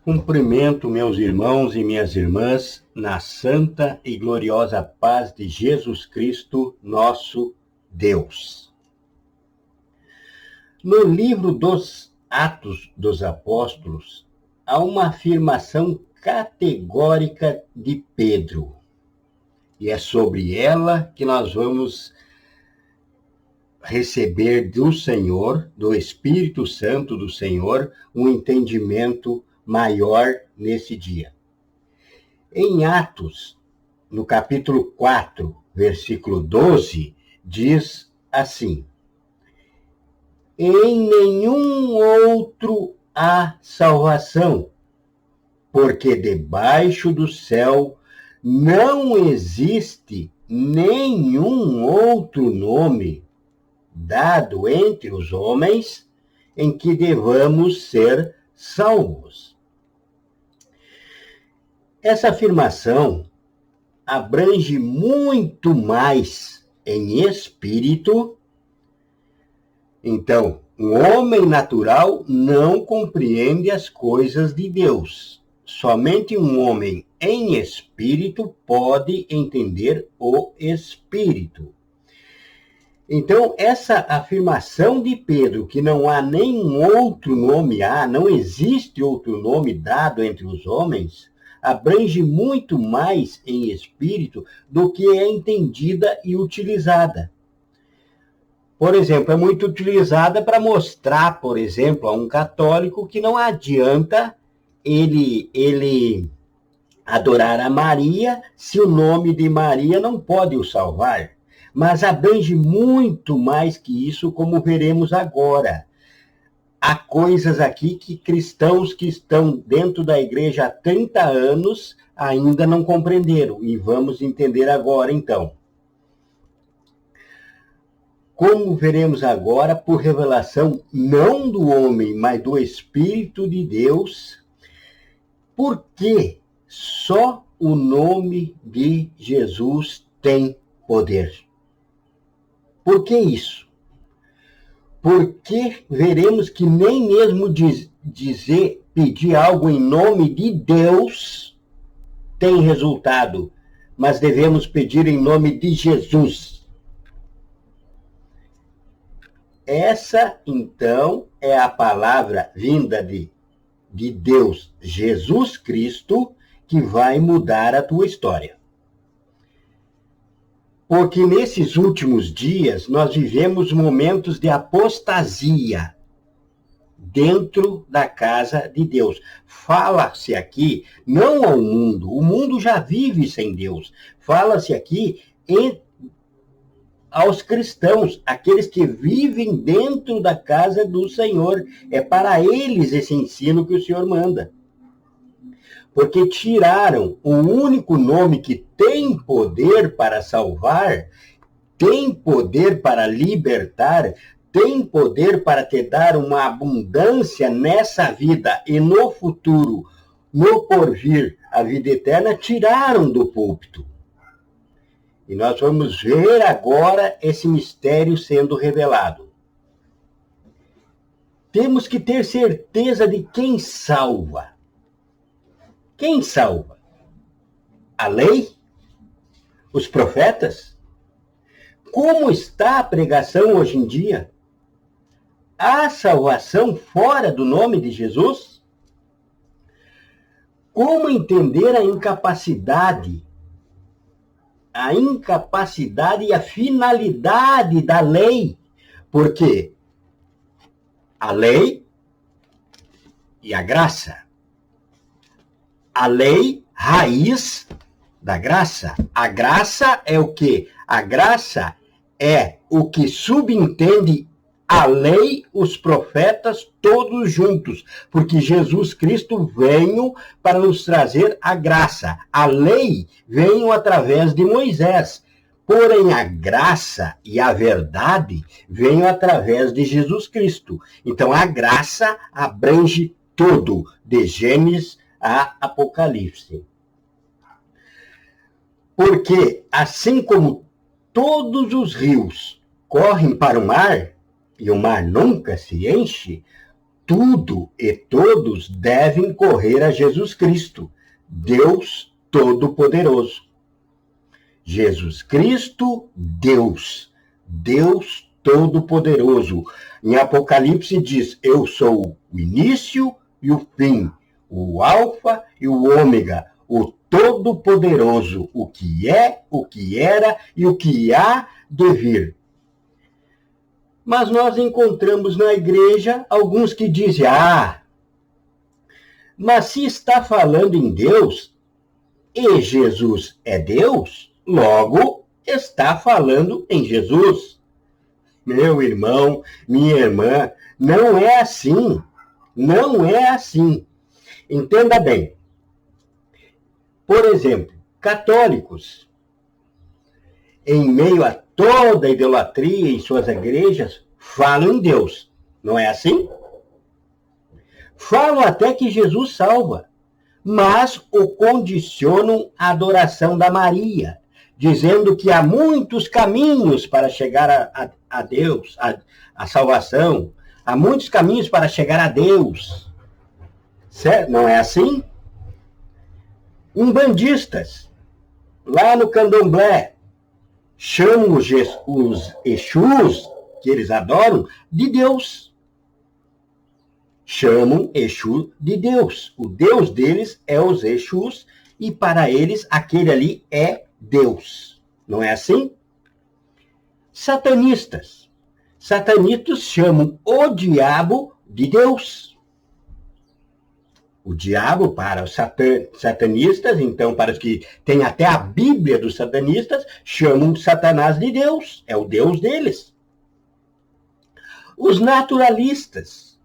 Cumprimento meus irmãos e minhas irmãs na santa e gloriosa paz de Jesus Cristo, nosso Deus. No livro dos Atos dos Apóstolos, há uma afirmação categórica de Pedro. E é sobre ela que nós vamos receber do Senhor, do Espírito Santo do Senhor, um entendimento maior nesse dia. Em Atos, no capítulo 4, versículo 12, diz assim: em nenhum outro há salvação, porque debaixo do céu não existe nenhum outro nome dado entre os homens em que devamos ser salvos. Essa afirmação abrange muito mais em espírito. Então, o homem natural não compreende as coisas de Deus. Somente um homem em espírito pode entender o espírito. Então, essa afirmação de Pedro, que não há nenhum outro nome, não existe outro nome dado entre os homens, abrange muito mais em espírito do que é entendida e utilizada. Por exemplo, é muito utilizada para mostrar, por exemplo, a um católico que não adianta ele adorar a Maria se o nome de Maria não pode o salvar. Mas abrange muito mais que isso, como veremos agora. Há coisas aqui que cristãos que estão dentro da igreja há 30 anos ainda não compreenderam, e vamos entender agora, então. Como veremos agora, por revelação não do homem, mas do Espírito de Deus, por que só o nome de Jesus tem poder. Por que isso? Porque veremos que nem mesmo pedir algo em nome de Deus tem resultado, mas devemos pedir em nome de Jesus. Essa, então, é a palavra vinda de Deus, Jesus Cristo, que vai mudar a tua história. Porque nesses últimos dias nós vivemos momentos de apostasia dentro da casa de Deus. Fala-se aqui não ao mundo, o mundo já vive sem Deus. Fala-se aqui aos cristãos, aqueles que vivem dentro da casa do Senhor. É para eles esse ensino que o Senhor manda. Porque tiraram o único nome que tem poder para salvar, tem poder para libertar, tem poder para te dar uma abundância nessa vida e no futuro, no porvir, a vida eterna, tiraram do púlpito. E nós vamos ver agora esse mistério sendo revelado. Temos que ter certeza de quem salva. Quem salva? A lei? Os profetas? Como está a pregação hoje em dia? Há salvação fora do nome de Jesus? Como entender a incapacidade e a finalidade da lei? Porque a lei e a graça. A lei, raiz da graça. A graça é o quê? A graça é o que subentende a lei, os profetas, todos juntos. Porque Jesus Cristo veio para nos trazer a graça. A lei veio através de Moisés. Porém, a graça e a verdade veio através de Jesus Cristo. Então, a graça abrange tudo, de Gênesis a Apocalipse. Porque, assim como todos os rios correm para o mar, e o mar nunca se enche, tudo e todos todos devem correr a Jesus Cristo, Deus Todo-Poderoso. Jesus Cristo, Deus Todo-Poderoso. Em Apocalipse diz, eu sou o início e o fim, o alfa e o ômega, o Todo-Poderoso, o que é, o que era e o que há de vir. Mas nós encontramos na igreja alguns que dizem, mas se está falando em Deus, e Jesus é Deus, logo está falando em Jesus. Meu irmão, minha irmã, não é assim. Não é assim. Entenda bem. Por exemplo, católicos, em meio a toda a idolatria em suas igrejas, falam em Deus. Não é assim? Falam até que Jesus salva, mas o condicionam à adoração da Maria, dizendo que há muitos caminhos para chegar a Deus, a salvação. Há muitos caminhos para chegar a Deus. Certo? Não é assim? Umbandistas, lá no Candomblé, chamam os Exus, que eles adoram, de Deus. Chamam Exu de Deus. O Deus deles é os Exus, e para eles aquele ali é Deus. Não é assim? Satanistas chamam o diabo de Deus. O diabo para os satanistas, então para os que têm até a Bíblia dos satanistas, chamam Satanás de Deus. É o Deus deles. Os naturalistas,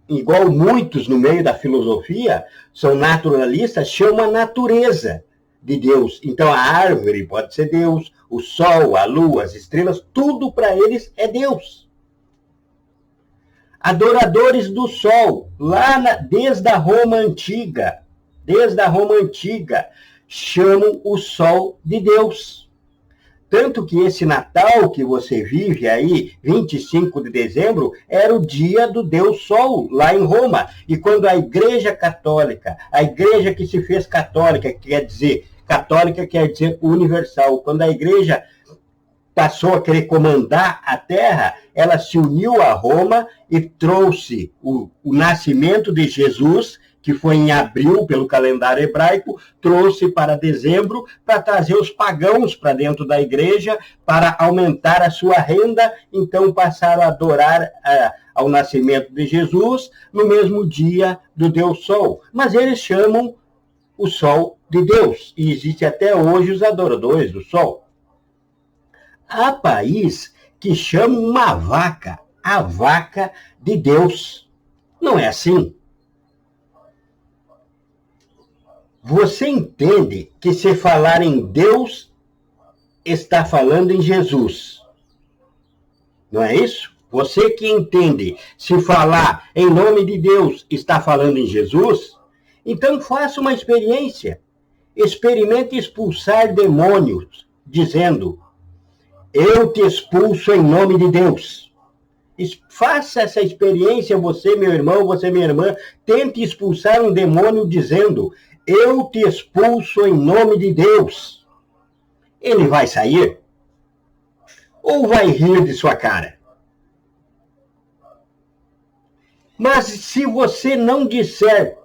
igual muitos no meio da filosofia, são naturalistas, chamam a natureza de Deus. Então a árvore pode ser Deus, o sol, a lua, as estrelas, tudo para eles é Deus. Adoradores do sol, desde a Roma Antiga, chamam o sol de Deus. Tanto que esse Natal que você vive aí, 25 de dezembro, era o dia do Deus Sol, lá em Roma. E quando a Igreja Católica, a igreja que se fez católica quer dizer universal, quando a igreja passou a querer comandar a terra, ela se uniu a Roma e trouxe o nascimento de Jesus, que foi em abril, pelo calendário hebraico, trouxe para dezembro, para trazer os pagãos para dentro da igreja, para aumentar a sua renda, então passaram a adorar ao nascimento de Jesus no mesmo dia do Deus Sol. Mas eles chamam o Sol de Deus, e existe até hoje os adoradores do Sol. Há país que chama uma vaca, a vaca de Deus. Não é assim? Você entende que se falar em Deus, está falando em Jesus. Não é isso? Você que entende, se falar em nome de Deus, está falando em Jesus, então faça uma experiência. Experimente expulsar demônios, dizendo, eu te expulso em nome de Deus. Faça essa experiência, você, meu irmão, você, minha irmã, tente expulsar um demônio dizendo, eu te expulso em nome de Deus. Ele vai sair? Ou vai rir de sua cara? Mas se você não disser,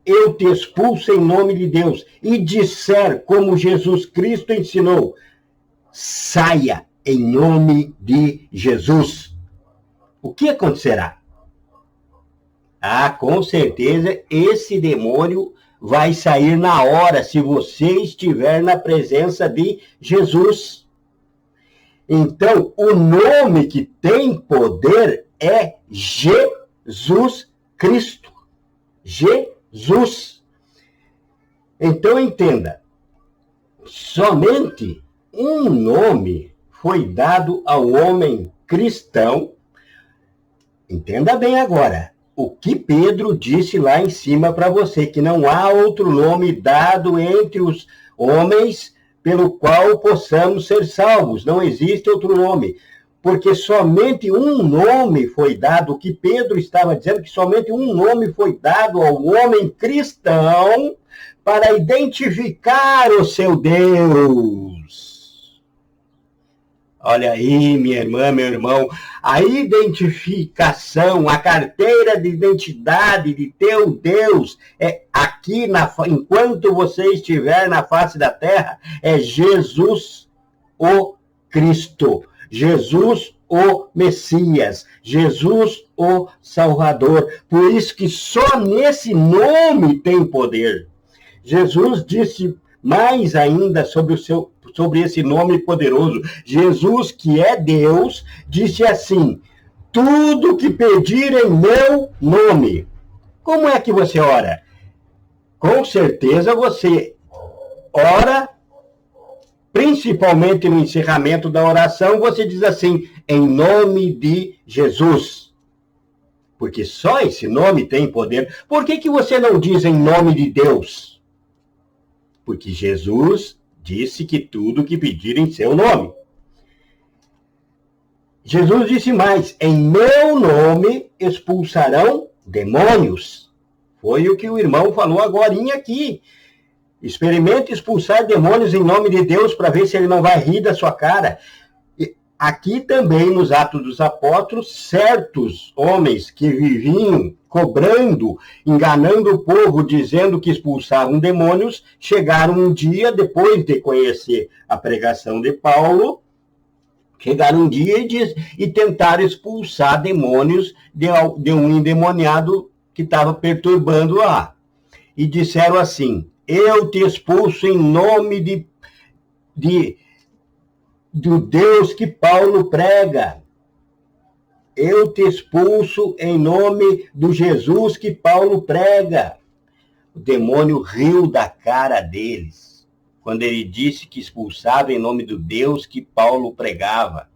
eu te expulso em nome de Deus, e disser como Jesus Cristo ensinou, saia em nome de Jesus, o que acontecerá? Com certeza, esse demônio vai sair na hora, se você estiver na presença de Jesus. Então, o nome que tem poder é Jesus Cristo. Jesus. Então, entenda, somente um nome foi dado ao homem cristão. Entenda bem agora. O que Pedro disse lá em cima para você, que não há outro nome dado entre os homens pelo qual possamos ser salvos. Não existe outro nome. porque somente um nome foi dado, o que Pedro estava dizendo, que somente um nome foi dado ao homem cristão para identificar o seu Deus. Olha aí, minha irmã, meu irmão, a identificação, a carteira de identidade de teu Deus, é aqui, enquanto você estiver na face da terra, é Jesus o Cristo, Jesus o Messias, Jesus o Salvador. Por isso que só nesse nome tem poder. Jesus disse mais ainda sobre esse nome poderoso. Jesus, que é Deus, disse assim: tudo que pedir em meu nome. Como é que você ora? Com certeza você ora, principalmente no encerramento da oração, você diz assim: em nome de Jesus. Porque só esse nome tem poder. Por que você não diz em nome de Deus? Porque Jesus disse que tudo que pedir em seu nome. Jesus disse mais: em meu nome expulsarão demônios. Foi o que o irmão falou agorinha aqui. Experimente expulsar demônios em nome de Deus para ver se ele não vai rir da sua cara. Aqui também, nos Atos dos Apóstolos, certos homens que viviam cobrando, enganando o povo, dizendo que expulsavam demônios, chegaram um dia, depois de conhecer a pregação de Paulo, chegaram um dia e tentaram expulsar demônios de um endemoniado que estava perturbando lá. E disseram assim: eu te expulso em nome do Deus que Paulo prega. Eu te expulso em nome do Jesus que Paulo prega. O demônio riu da cara deles, quando ele disse que expulsava em nome do Deus que Paulo pregava.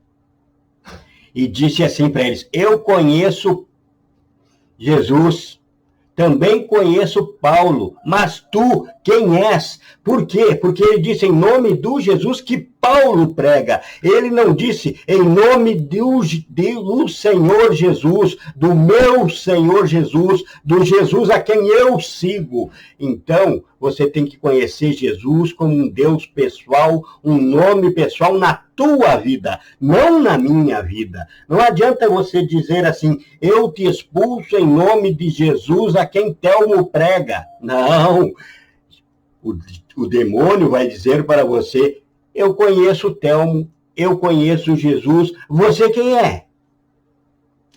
E disse assim para eles: eu conheço Jesus, também conheço Paulo, mas tu, quem és? Por quê? Porque ele disse em nome do Jesus que Paulo prega. Ele não disse em nome do Senhor Jesus, do meu Senhor Jesus, do Jesus a quem eu sigo. Então, você tem que conhecer Jesus como um Deus pessoal, um nome pessoal na tua vida, não na minha vida. Não adianta você dizer assim: eu te expulso em nome de Jesus a quem Telmo prega. Não. O demônio vai dizer para você: eu conheço Telmo, eu conheço Jesus, você quem é?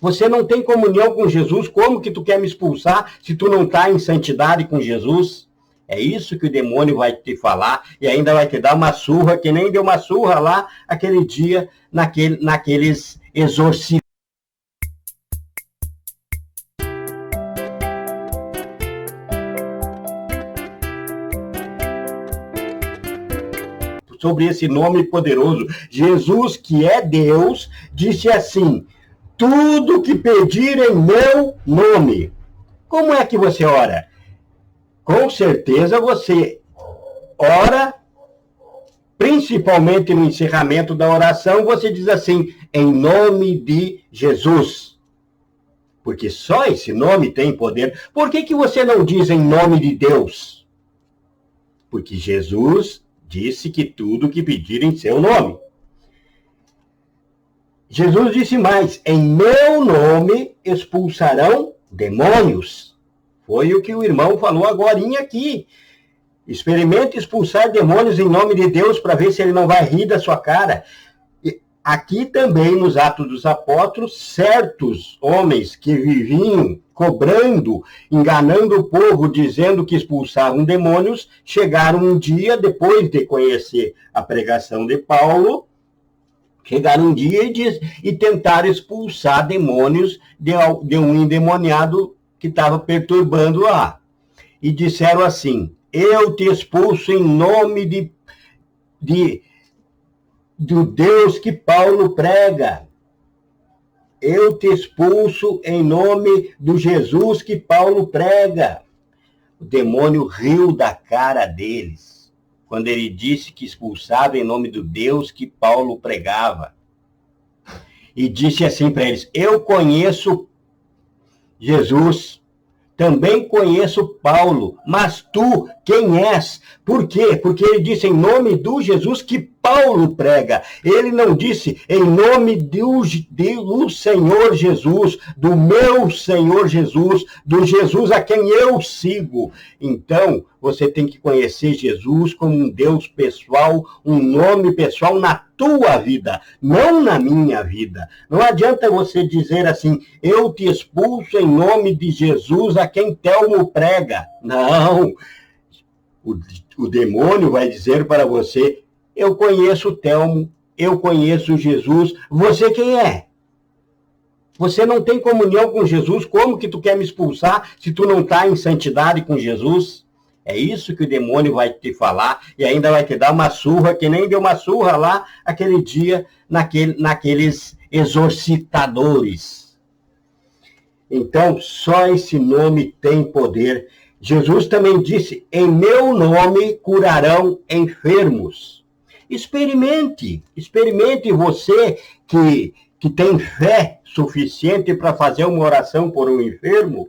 Você não tem comunhão com Jesus, como que tu quer me expulsar se tu não está em santidade com Jesus? É isso que o demônio vai te falar e ainda vai te dar uma surra, que nem deu uma surra lá aquele dia, naqueles exorcismos. Sobre esse nome poderoso. Jesus, que é Deus, disse assim: tudo que pedir em meu nome. Como é que você ora? Com certeza você ora, principalmente no encerramento da oração, você diz assim: em nome de Jesus. Porque só esse nome tem poder. Por que você não diz em nome de Deus? Porque Jesus disse que tudo que pedir em seu nome. Jesus disse mais: em meu nome expulsarão demônios. Foi o que o irmão falou agorinha aqui. Experimente expulsar demônios em nome de Deus para ver se ele não vai rir da sua cara. Aqui também, nos Atos dos Apóstolos, certos homens que viviam cobrando, enganando o povo, dizendo que expulsavam demônios, chegaram um dia, depois de conhecer a pregação de Paulo, chegaram um dia e tentaram expulsar demônios de um endemoniado que estava perturbando lá. E disseram assim: eu te expulso em nome do Deus que Paulo prega. Eu te expulso em nome do Jesus que Paulo prega. O demônio riu da cara deles, quando ele disse que expulsava em nome do Deus que Paulo pregava. e disse assim para eles: eu conheço Jesus, também conheço Paulo, mas tu quem és? Por quê? Porque ele disse em nome do Jesus que Paulo prega. Ele não disse em nome do Senhor Jesus, do meu Senhor Jesus, do Jesus a quem eu sigo. Então, você tem que conhecer Jesus como um Deus pessoal, um nome pessoal na tua vida, não na minha vida. Não adianta você dizer assim: eu te expulso em nome de Jesus a quem Telmo prega. Não. O demônio vai dizer para você: eu conheço o Telmo, eu conheço Jesus. Você quem é? Você não tem comunhão com Jesus, como que tu quer me expulsar se tu não está em santidade com Jesus? É isso que o demônio vai te falar e ainda vai te dar uma surra, que nem deu uma surra lá aquele dia naqueles exorcitadores. Então, só esse nome tem poder. Jesus também disse: em meu nome curarão enfermos. Experimente você que tem fé suficiente para fazer uma oração por um enfermo.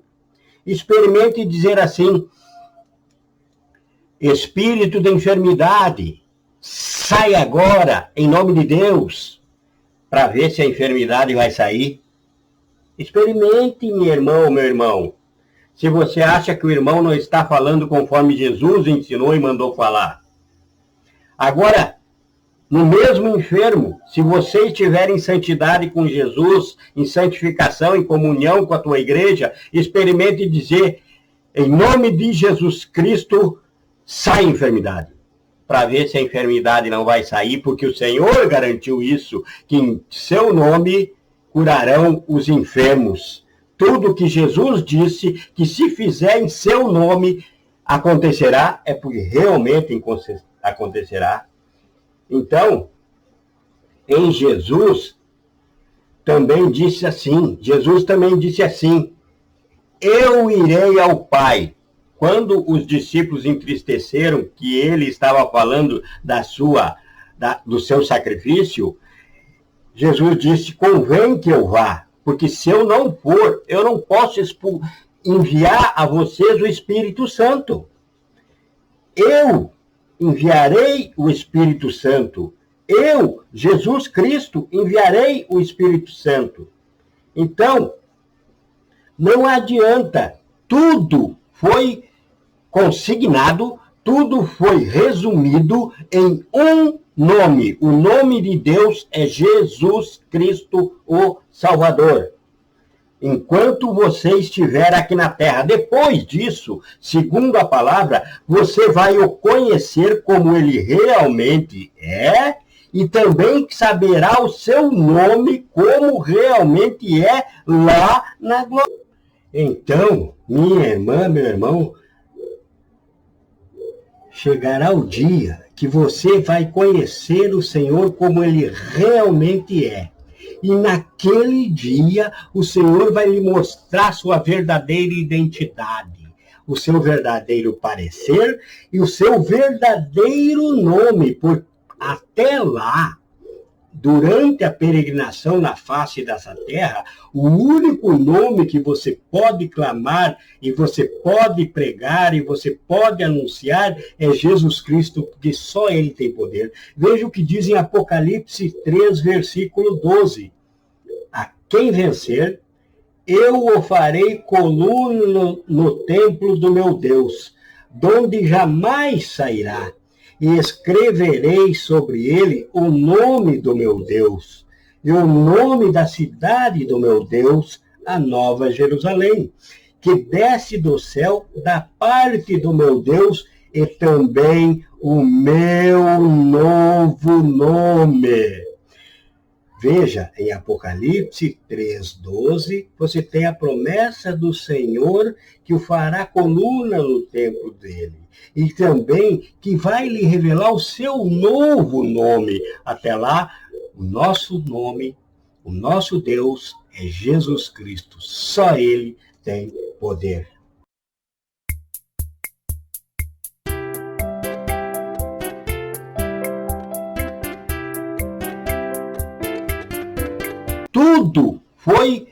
Experimente dizer assim: espírito de enfermidade, sai agora, em nome de Deus, para ver se a enfermidade vai sair. Experimente, meu irmão. Se você acha que o irmão não está falando conforme Jesus ensinou e mandou falar. Agora, no mesmo enfermo, se você estiver em santidade com Jesus, em santificação, em comunhão com a tua igreja, experimente dizer: em nome de Jesus Cristo, sai a enfermidade. Para ver se a enfermidade não vai sair, porque o Senhor garantiu isso, que em seu nome curarão os enfermos. Tudo que Jesus disse que se fizer em seu nome acontecerá, é porque realmente acontecerá. Então, em Jesus também disse assim, eu irei ao Pai. Quando os discípulos entristeceram que ele estava falando do seu sacrifício, Jesus disse: convém que eu vá, porque se eu não for, eu não posso enviar a vocês o Espírito Santo. Eu enviarei o Espírito Santo. Eu, Jesus Cristo, enviarei o Espírito Santo. Então, não adianta. Tudo foi consignado, tudo foi resumido em um nome. O nome de Deus é Jesus Cristo, o Salvador. Enquanto você estiver aqui na terra, depois disso, segundo a palavra, você vai o conhecer como ele realmente é e também saberá o seu nome como realmente é lá na glória. Então, minha irmã, meu irmão, chegará o dia que você vai conhecer o Senhor como ele realmente é. E naquele dia, o Senhor vai lhe mostrar sua verdadeira identidade, o seu verdadeiro parecer e o seu verdadeiro nome. Por até lá, durante a peregrinação na face dessa terra, o único nome que você pode clamar e você pode pregar e você pode anunciar é Jesus Cristo, porque só ele tem poder. Veja o que diz em Apocalipse 3, versículo 12. A quem vencer, eu o farei coluna no templo do meu Deus, donde jamais sairá. E escreverei sobre ele o nome do meu Deus, e o nome da cidade do meu Deus, a Nova Jerusalém, que desce do céu da parte do meu Deus, e também o meu novo nome. Veja, em Apocalipse 3:12, você tem a promessa do Senhor que o fará coluna no templo dele. E também que vai lhe revelar o seu novo nome. Até lá, o nosso nome, o nosso Deus é Jesus Cristo. Só ele tem poder. tudo foi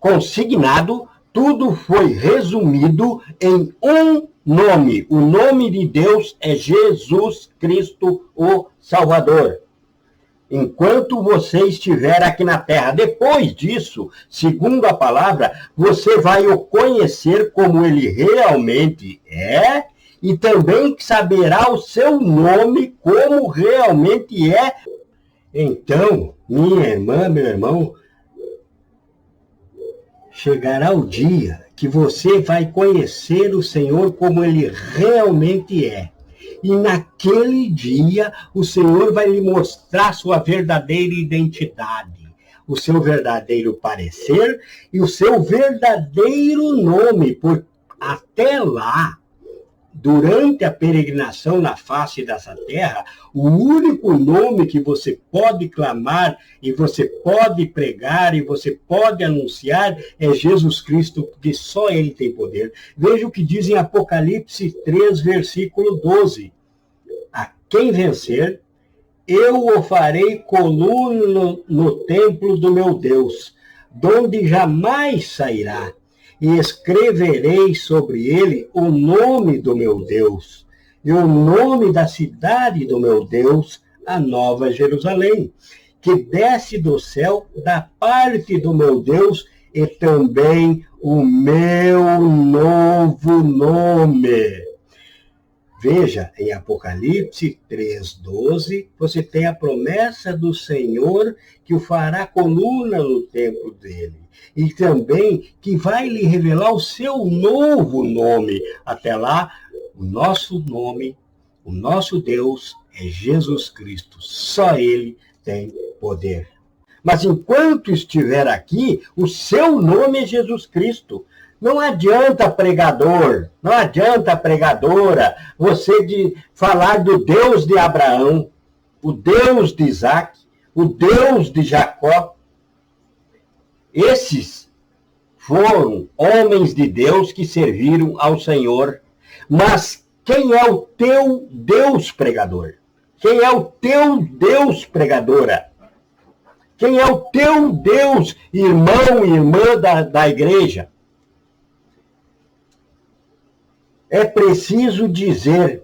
consignado, tudo foi resumido em um nome. O nome de Deus é Jesus Cristo, o Salvador. Enquanto você estiver aqui na terra, depois disso, segundo a palavra, você vai o conhecer como ele realmente é e também saberá o seu nome como realmente é. Então, minha irmã, meu irmão, chegará o dia que você vai conhecer o Senhor como ele realmente é. E naquele dia, o Senhor vai lhe mostrar sua verdadeira identidade, o seu verdadeiro parecer e o seu verdadeiro nome. Por até lá, durante a peregrinação na face dessa terra, o único nome que você pode clamar e você pode pregar e você pode anunciar é Jesus Cristo, porque só ele tem poder. Veja o que diz em Apocalipse 3, versículo 12. A quem vencer, eu o farei coluna no templo do meu Deus, donde jamais sairá. E escreverei sobre ele o nome do meu Deus, e o nome da cidade do meu Deus, a Nova Jerusalém, que desce do céu da parte do meu Deus, e também o meu novo nome. Veja, em Apocalipse 3:12, você tem a promessa do Senhor que o fará coluna no templo dele. E também que vai lhe revelar o seu novo nome. Até lá, o nosso nome, o nosso Deus é Jesus Cristo. Só ele tem poder. Mas enquanto estiver aqui, o seu nome é Jesus Cristo. Não adianta, pregador, não adianta, pregadora, você falar do Deus de Abraão, o Deus de Isaac, o Deus de Jacó. Esses foram homens de Deus que serviram ao Senhor. Mas quem é o teu Deus, pregador? Quem é o teu Deus, pregadora? Quem é o teu Deus, irmão e irmã da igreja? É preciso dizer,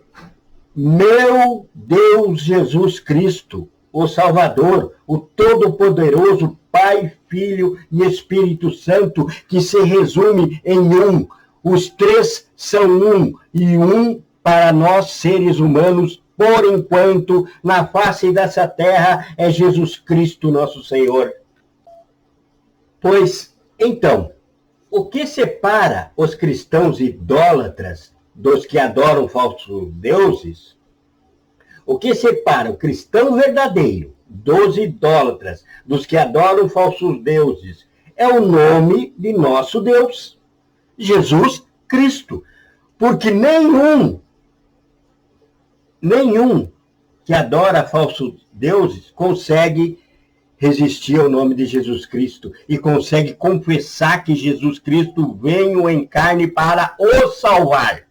meu Deus Jesus Cristo, o Salvador, o Todo-Poderoso, Pai, Filho e Espírito Santo, que se resume em um. Os três são um, e um para nós, seres humanos, por enquanto, na face dessa terra, é Jesus Cristo, nosso Senhor. Pois, então, o que separa os cristãos idólatras dos que adoram falsos deuses? O que separa o cristão verdadeiro dos idólatras, dos que adoram falsos deuses, é o nome de nosso Deus, Jesus Cristo. Porque nenhum que adora falsos deuses consegue resistir ao nome de Jesus Cristo e consegue confessar que Jesus Cristo veio em carne para o salvar.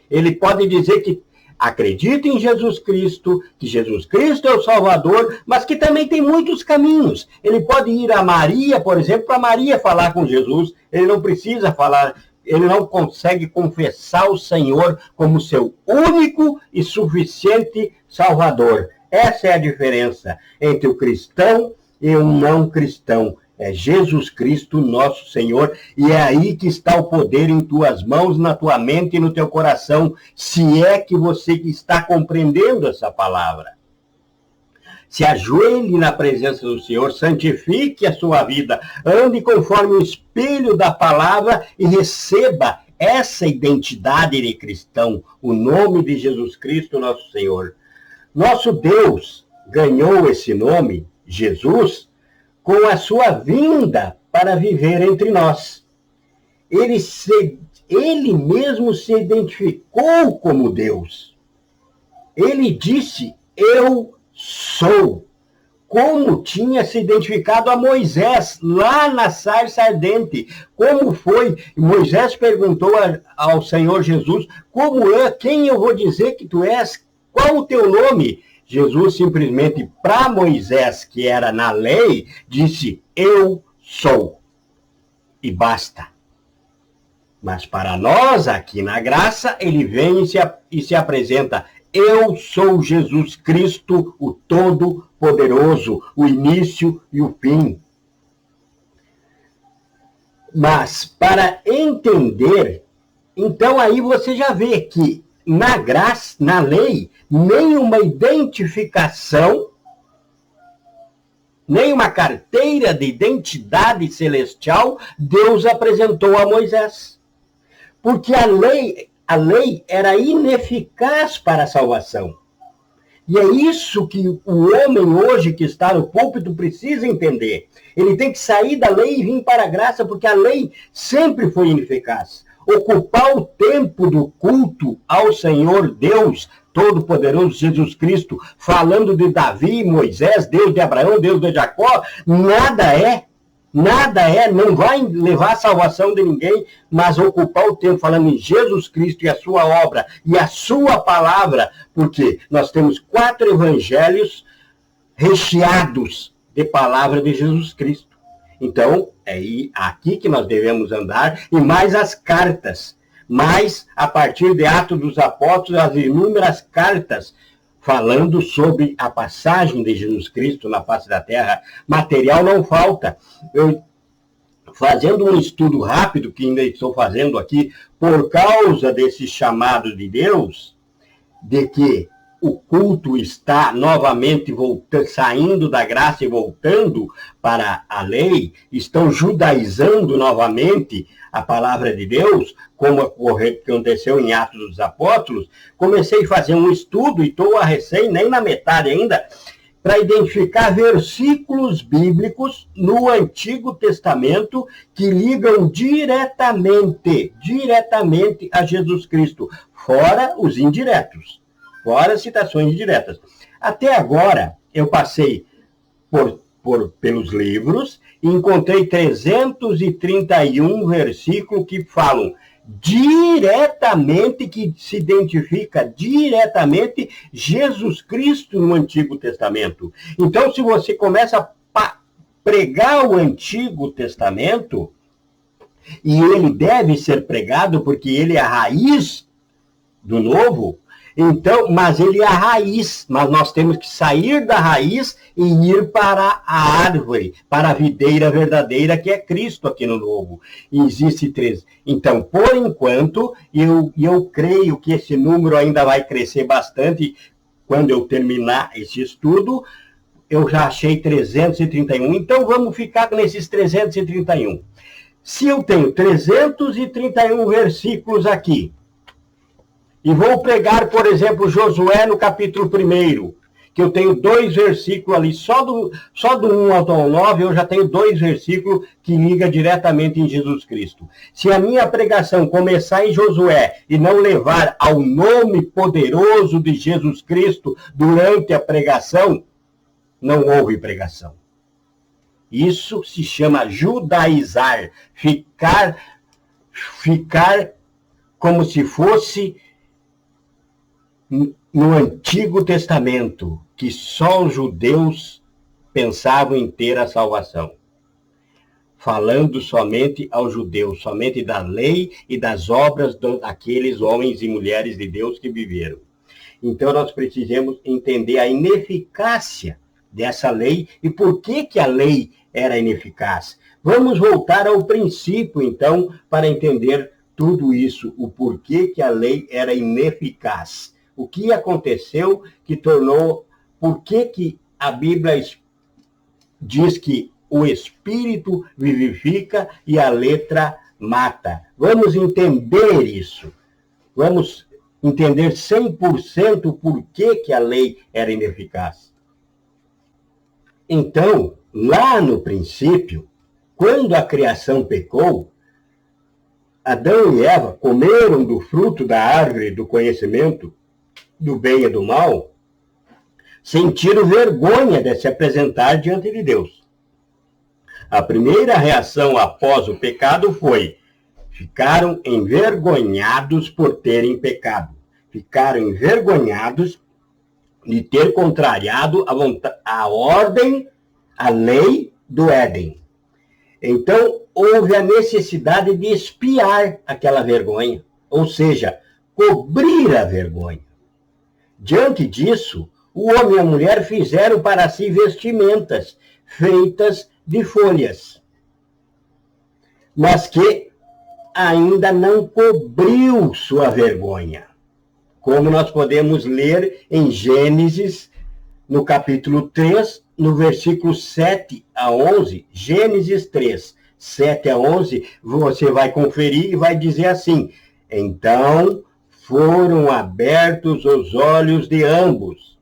Ele pode dizer que acredita em Jesus Cristo, que Jesus Cristo é o Salvador, mas que também tem muitos caminhos. Ele pode ir a Maria, por exemplo, para Maria falar com Jesus. Ele não precisa falar, ele não consegue confessar o Senhor como seu único e suficiente Salvador. Essa é a diferença entre o cristão e o não cristão. É Jesus Cristo, nosso Senhor, e é aí que está o poder em tuas mãos, na tua mente e no teu coração, se é que você está compreendendo essa palavra. Se ajoelhe na presença do Senhor, santifique a sua vida, ande conforme o espelho da palavra e receba essa identidade de cristão, o nome de Jesus Cristo, nosso Senhor. Nosso Deus ganhou esse nome, Jesus, com a sua vinda para viver entre nós. Ele mesmo se identificou como Deus. Ele disse, eu sou, como tinha se identificado a Moisés, lá na sarça ardente. Como foi? Moisés perguntou ao Senhor Jesus, como é, quem eu vou dizer que tu és? Qual o teu nome? Jesus simplesmente, para Moisés, que era na lei, disse, eu sou. E basta. Mas para nós, aqui na graça, ele vem e se apresenta. Eu sou Jesus Cristo, o Todo-Poderoso, o início e o fim. Mas, para entender, então aí você já vê que na graça, na lei, nenhuma identificação, nenhuma carteira de identidade celestial Deus apresentou a Moisés. Porque a lei era ineficaz para a salvação. E é isso que o homem hoje que está no púlpito precisa entender. Ele tem que sair da lei e vir para a graça, porque a lei sempre foi ineficaz. Ocupar o tempo do culto ao Senhor Deus Todo-Poderoso Jesus Cristo, falando de Davi, Moisés, Deus de Abraão, Deus de Jacó, nada é, não vai levar a salvação de ninguém, mas ocupar o tempo falando em Jesus Cristo e a sua obra e a sua palavra, porque nós temos 4 evangelhos recheados de palavra de Jesus Cristo. Então, é aqui que nós devemos andar, e mais as cartas, mais a partir de Atos dos Apóstolos, as inúmeras cartas falando sobre a passagem de Jesus Cristo na face da terra. Material não falta. Eu, fazendo um estudo rápido, que ainda estou fazendo aqui, por causa desse chamado de Deus, de que o culto está novamente saindo da graça e voltando para a lei, estão judaizando novamente a palavra de Deus, como aconteceu em Atos dos Apóstolos, comecei a fazer um estudo, e estou nem na metade ainda, para identificar versículos bíblicos no Antigo Testamento que ligam diretamente a Jesus Cristo, fora os indiretos. Fora citações diretas. Até agora, eu passei pelos livros e encontrei 331 versículos que falam diretamente, que se identifica diretamente Jesus Cristo no Antigo Testamento. Então, se você começa a pregar o Antigo Testamento, e ele deve ser pregado porque ele é a raiz do Novo, então, mas ele é a raiz, mas nós temos que sair da raiz e ir para a árvore, para a videira verdadeira, que é Cristo aqui no Novo. E existe 3. Então, por enquanto, eu creio que esse número ainda vai crescer bastante. Quando eu terminar esse estudo, eu já achei 331. Então, vamos ficar nesses 331. Se eu tenho 331 versículos aqui, e vou pregar, por exemplo, Josué no capítulo 1, que eu tenho 2 versículos ali, só do 1 ao 9, eu já tenho 2 versículos que ligam diretamente em Jesus Cristo. Se a minha pregação começar em Josué e não levar ao nome poderoso de Jesus Cristo durante a pregação, não houve pregação. Isso se chama judaizar, ficar como se fosse no Antigo Testamento, que só os judeus pensavam em ter a salvação. Falando somente aos judeus, somente da lei e das obras daqueles homens e mulheres de Deus que viveram. Então nós precisamos entender a ineficácia dessa lei e por que a lei era ineficaz. Vamos voltar ao princípio, então, para entender tudo isso, o porquê que a lei era ineficaz. O que aconteceu que tornou... Por que a Bíblia diz que o Espírito vivifica e a letra mata? Vamos entender isso. Vamos entender 100% por que a lei era ineficaz. Então, lá no princípio, quando a criação pecou, Adão e Eva comeram do fruto da árvore do conhecimento do bem e do mal, sentiram vergonha de se apresentar diante de Deus. A primeira reação após o pecado foi: ficaram envergonhados por terem pecado. Ficaram envergonhados de ter contrariado a ordem, a lei do Éden. Então, houve a necessidade de expiar aquela vergonha, ou seja, cobrir a vergonha. Diante disso, o homem e a mulher fizeram para si vestimentas feitas de folhas, mas que ainda não cobriu sua vergonha. Como nós podemos ler em Gênesis, no capítulo 3, no versículo 7 a 11, Gênesis 3, 7 a 11, você vai conferir e vai dizer assim: então foram abertos os olhos de ambos,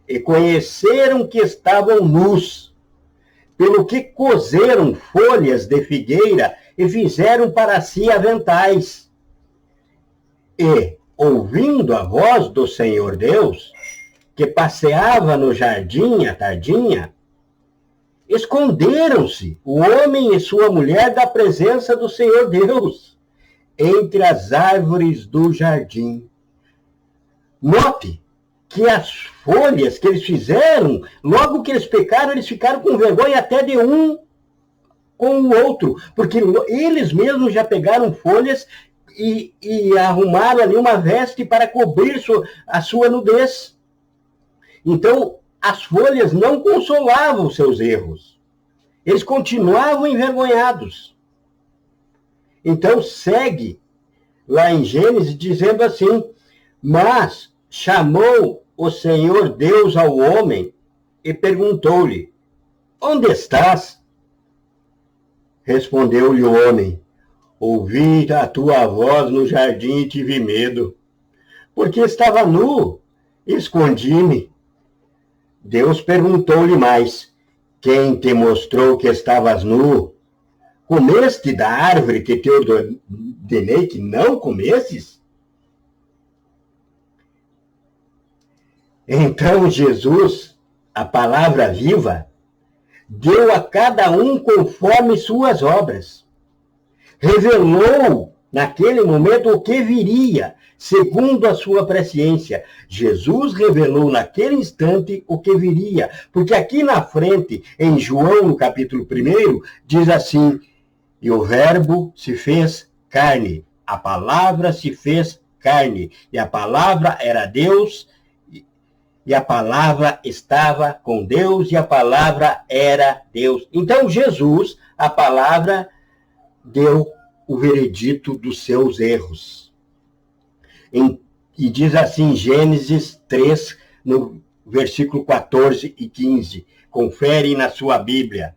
e conheceram que estavam nus, pelo que coseram folhas de figueira e fizeram para si aventais. E, ouvindo a voz do Senhor Deus, que passeava no jardim à tardinha, esconderam-se o homem e sua mulher da presença do Senhor Deus, entre as árvores do jardim. Note que as folhas que eles fizeram, logo que eles pecaram, eles ficaram com vergonha até de um com o outro, porque eles mesmos já pegaram folhas e arrumaram ali uma veste para cobrir a sua nudez. Então, as folhas não consolavam seus erros. Eles continuavam envergonhados. Então, segue lá em Gênesis dizendo assim: mas chamou o Senhor Deus ao homem e perguntou-lhe: onde estás? Respondeu-lhe o homem: ouvi a tua voz no jardim e tive medo, porque estava nu e escondi-me. Deus perguntou-lhe mais: quem te mostrou que estavas nu? Comeste da árvore que te ordenei que não comesses? Então Jesus, a palavra viva, deu a cada um conforme suas obras. Revelou naquele momento o que viria, segundo a sua presciência. Jesus revelou naquele instante o que viria, porque aqui na frente, em João, no capítulo 1, diz assim: e o verbo se fez carne, a palavra se fez carne, e a palavra era Deus, e a palavra estava com Deus, e a palavra era Deus. Então Jesus, a palavra, deu o veredito dos seus erros. E diz assim, Gênesis 3, no versículo 14 e 15. Confere na sua Bíblia.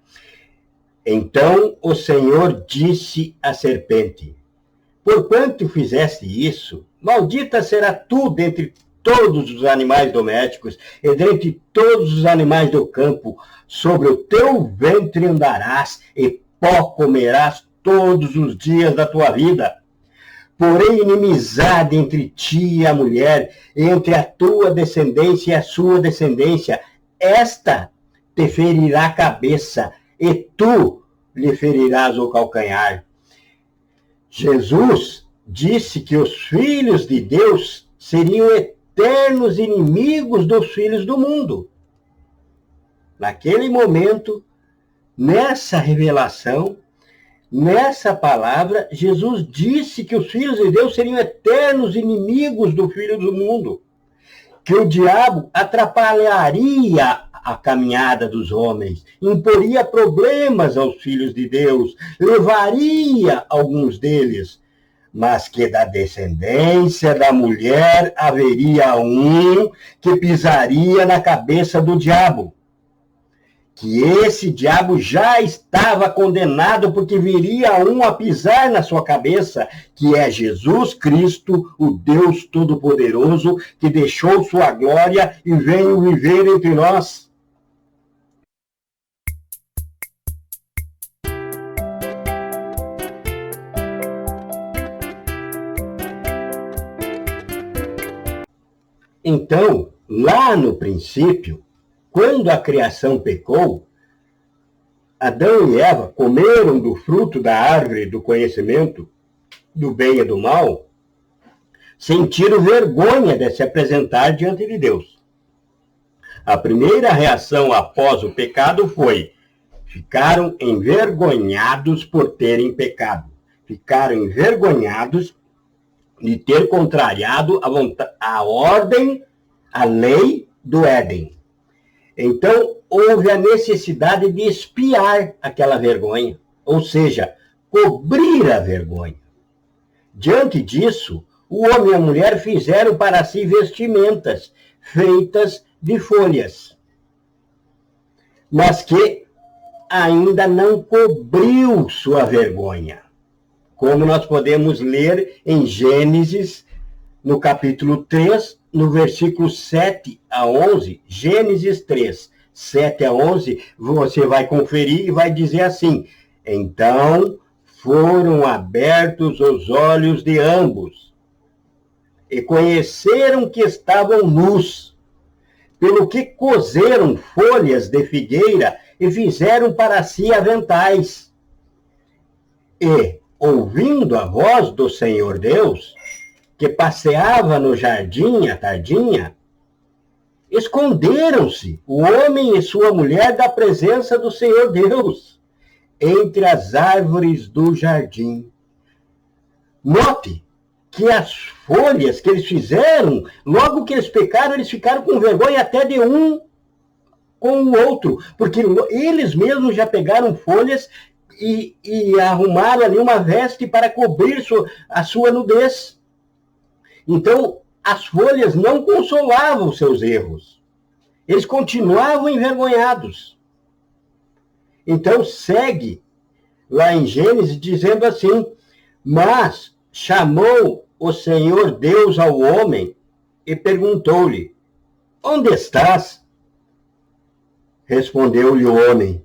Então o Senhor disse à serpente: porquanto fizeste isso, maldita será tu dentre todos os animais domésticos e dentre todos os animais do campo. Sobre o teu ventre andarás e pó comerás todos os dias da tua vida. Porém, inimizade entre ti e a mulher, entre a tua descendência e a sua descendência. Esta te ferirá a cabeça, e tu lhe ferirás o calcanhar. Jesus disse que os filhos de Deus seriam eternos inimigos dos filhos do mundo. Naquele momento, nessa revelação, nessa palavra, Jesus disse que os filhos de Deus seriam eternos inimigos do filho do mundo, que o diabo atrapalharia a caminhada dos homens, imporia problemas aos filhos de Deus, levaria alguns deles, mas que da descendência da mulher haveria um que pisaria na cabeça do diabo. Que esse diabo já estava condenado, porque viria um a pisar na sua cabeça, que é Jesus Cristo, o Deus Todo-Poderoso, que deixou sua glória e veio viver entre nós. Então, lá no princípio, quando a criação pecou, Adão e Eva comeram do fruto da árvore do conhecimento do bem e do mal, sentiram vergonha de se apresentar diante de Deus. A primeira reação após o pecado foi: ficaram envergonhados por terem pecado. Ficaram envergonhados de ter contrariado a ordem, a lei do Éden. Então, houve a necessidade de expiar aquela vergonha, ou seja, cobrir a vergonha. Diante disso, o homem e a mulher fizeram para si vestimentas feitas de folhas, mas que ainda não cobriu sua vergonha. Como nós podemos ler em Gênesis, no capítulo 3, no versículo 7 a 11, Gênesis 3, 7 a 11, você vai conferir e vai dizer assim: então foram abertos os olhos de ambos, e conheceram que estavam nus, pelo que coseram folhas de figueira e fizeram para si aventais. E, ouvindo a voz do Senhor Deus, que passeava no jardim à tardinha, esconderam-se o homem e sua mulher da presença do Senhor Deus entre as árvores do jardim. Note que as folhas que eles fizeram, logo que eles pecaram, eles ficaram com vergonha até de um com o outro, porque eles mesmos já pegaram folhas e arrumaram ali uma veste para cobrir a sua nudez. Então, as folhas não consolavam seus erros. Eles continuavam envergonhados. Então, segue lá em Gênesis dizendo assim: mas chamou o Senhor Deus ao homem e perguntou-lhe: onde estás? Respondeu-lhe o homem: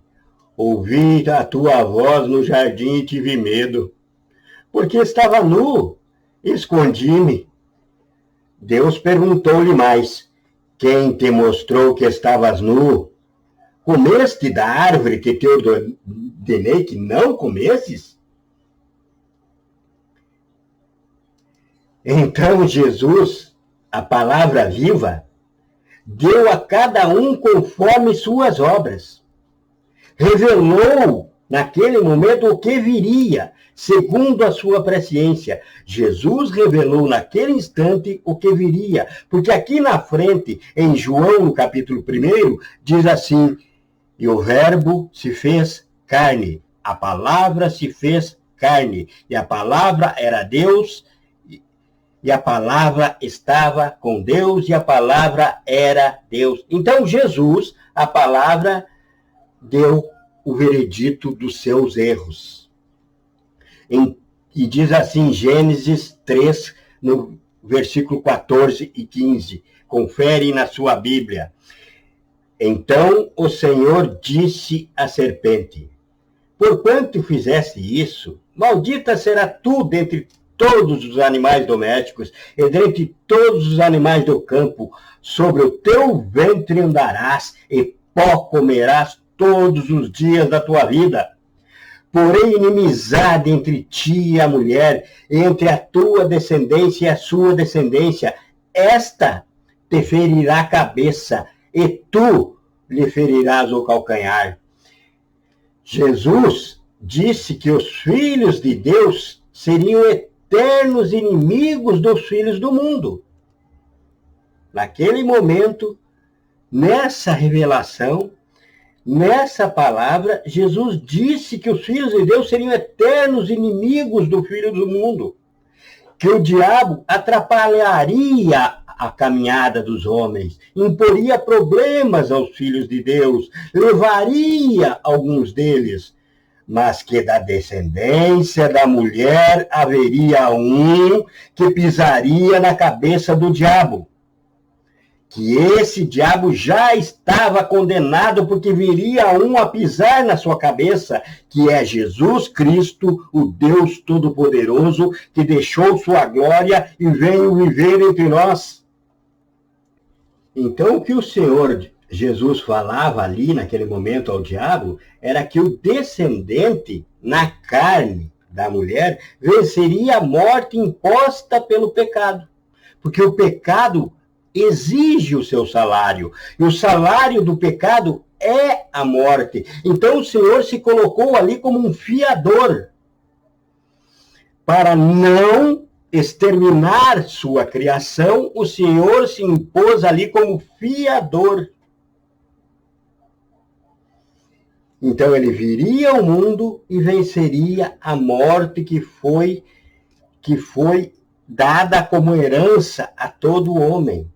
ouvi a tua voz no jardim e tive medo, porque estava nu e escondi-me. Deus perguntou-lhe mais: quem te mostrou que estavas nu? Comeste da árvore que te ordenei que não comesses? Então Jesus, a palavra viva, deu a cada um conforme suas obras. Revelou naquele momento o que viria, segundo a sua presciência. Jesus revelou naquele instante o que viria, porque aqui na frente, em João, no capítulo 1, diz assim: e o verbo se fez carne, a palavra se fez carne, e a palavra era Deus, e a palavra estava com Deus, e a palavra era Deus. Então Jesus, a palavra, deu o veredito dos seus erros. E diz assim, Gênesis 3, no versículo 14 e 15. Confere na sua Bíblia. Então o Senhor disse à serpente: porquanto fizeste isso, maldita será tu dentre todos os animais domésticos e dentre todos os animais do campo. Sobre o teu ventre andarás e pó comerás todos os dias da tua vida. Porém, inimizade entre ti e a mulher, entre a tua descendência e a sua descendência. Esta te ferirá a cabeça, e tu lhe ferirás o calcanhar. Jesus disse que os filhos de Deus seriam eternos inimigos dos filhos do mundo. Naquele momento, nessa revelação, nessa palavra, Jesus disse que os filhos de Deus seriam eternos inimigos do filho do mundo, que o diabo atrapalharia a caminhada dos homens, imporia problemas aos filhos de Deus, levaria alguns deles, mas que da descendência da mulher haveria um que pisaria na cabeça do diabo. Que esse diabo já estava condenado, porque viria um a pisar na sua cabeça, que é Jesus Cristo, o Deus Todo-Poderoso, que deixou sua glória e veio viver entre nós. Então, o que o Senhor Jesus falava ali, naquele momento, ao diabo, era que o descendente na carne da mulher venceria a morte imposta pelo pecado. Porque o pecado exige o seu salário. E o salário do pecado é a morte. Então o Senhor se colocou ali como um fiador para não exterminar sua criação. O Senhor se impôs ali como fiador. Então ele viria ao mundo e venceria a morte que foi dada como herança a todo homem.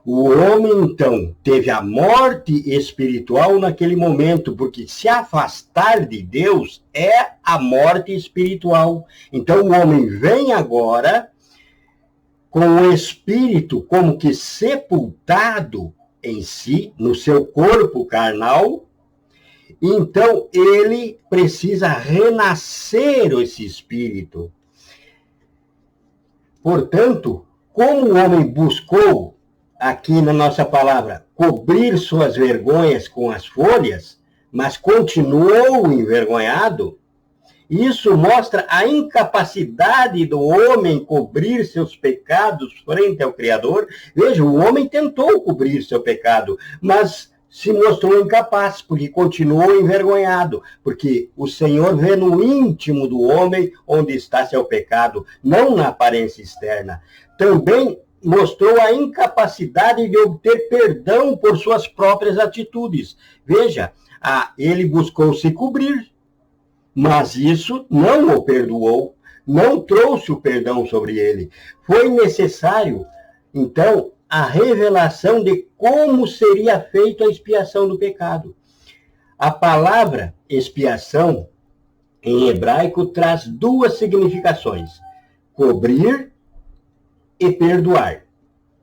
O homem, então, teve a morte espiritual naquele momento, porque se afastar de Deus é a morte espiritual. Então o homem vem agora com o espírito como que sepultado em si, no seu corpo carnal. Então ele precisa renascer esse espírito. Portanto, como o homem buscou, aqui na nossa palavra, cobrir suas vergonhas com as folhas, mas continuou envergonhado, isso mostra a incapacidade do homem cobrir seus pecados frente ao Criador. Veja, o homem tentou cobrir seu pecado, mas se mostrou incapaz, porque continuou envergonhado, porque o Senhor vê no íntimo do homem onde está seu pecado, não na aparência externa. Também mostrou a incapacidade de obter perdão por suas próprias atitudes. Veja, ele buscou se cobrir, mas isso não o perdoou, não trouxe o perdão sobre ele. Foi necessário, então, a revelação de como seria feita a expiação do pecado. A palavra expiação, em hebraico, traz duas significações: cobrir e perdoar.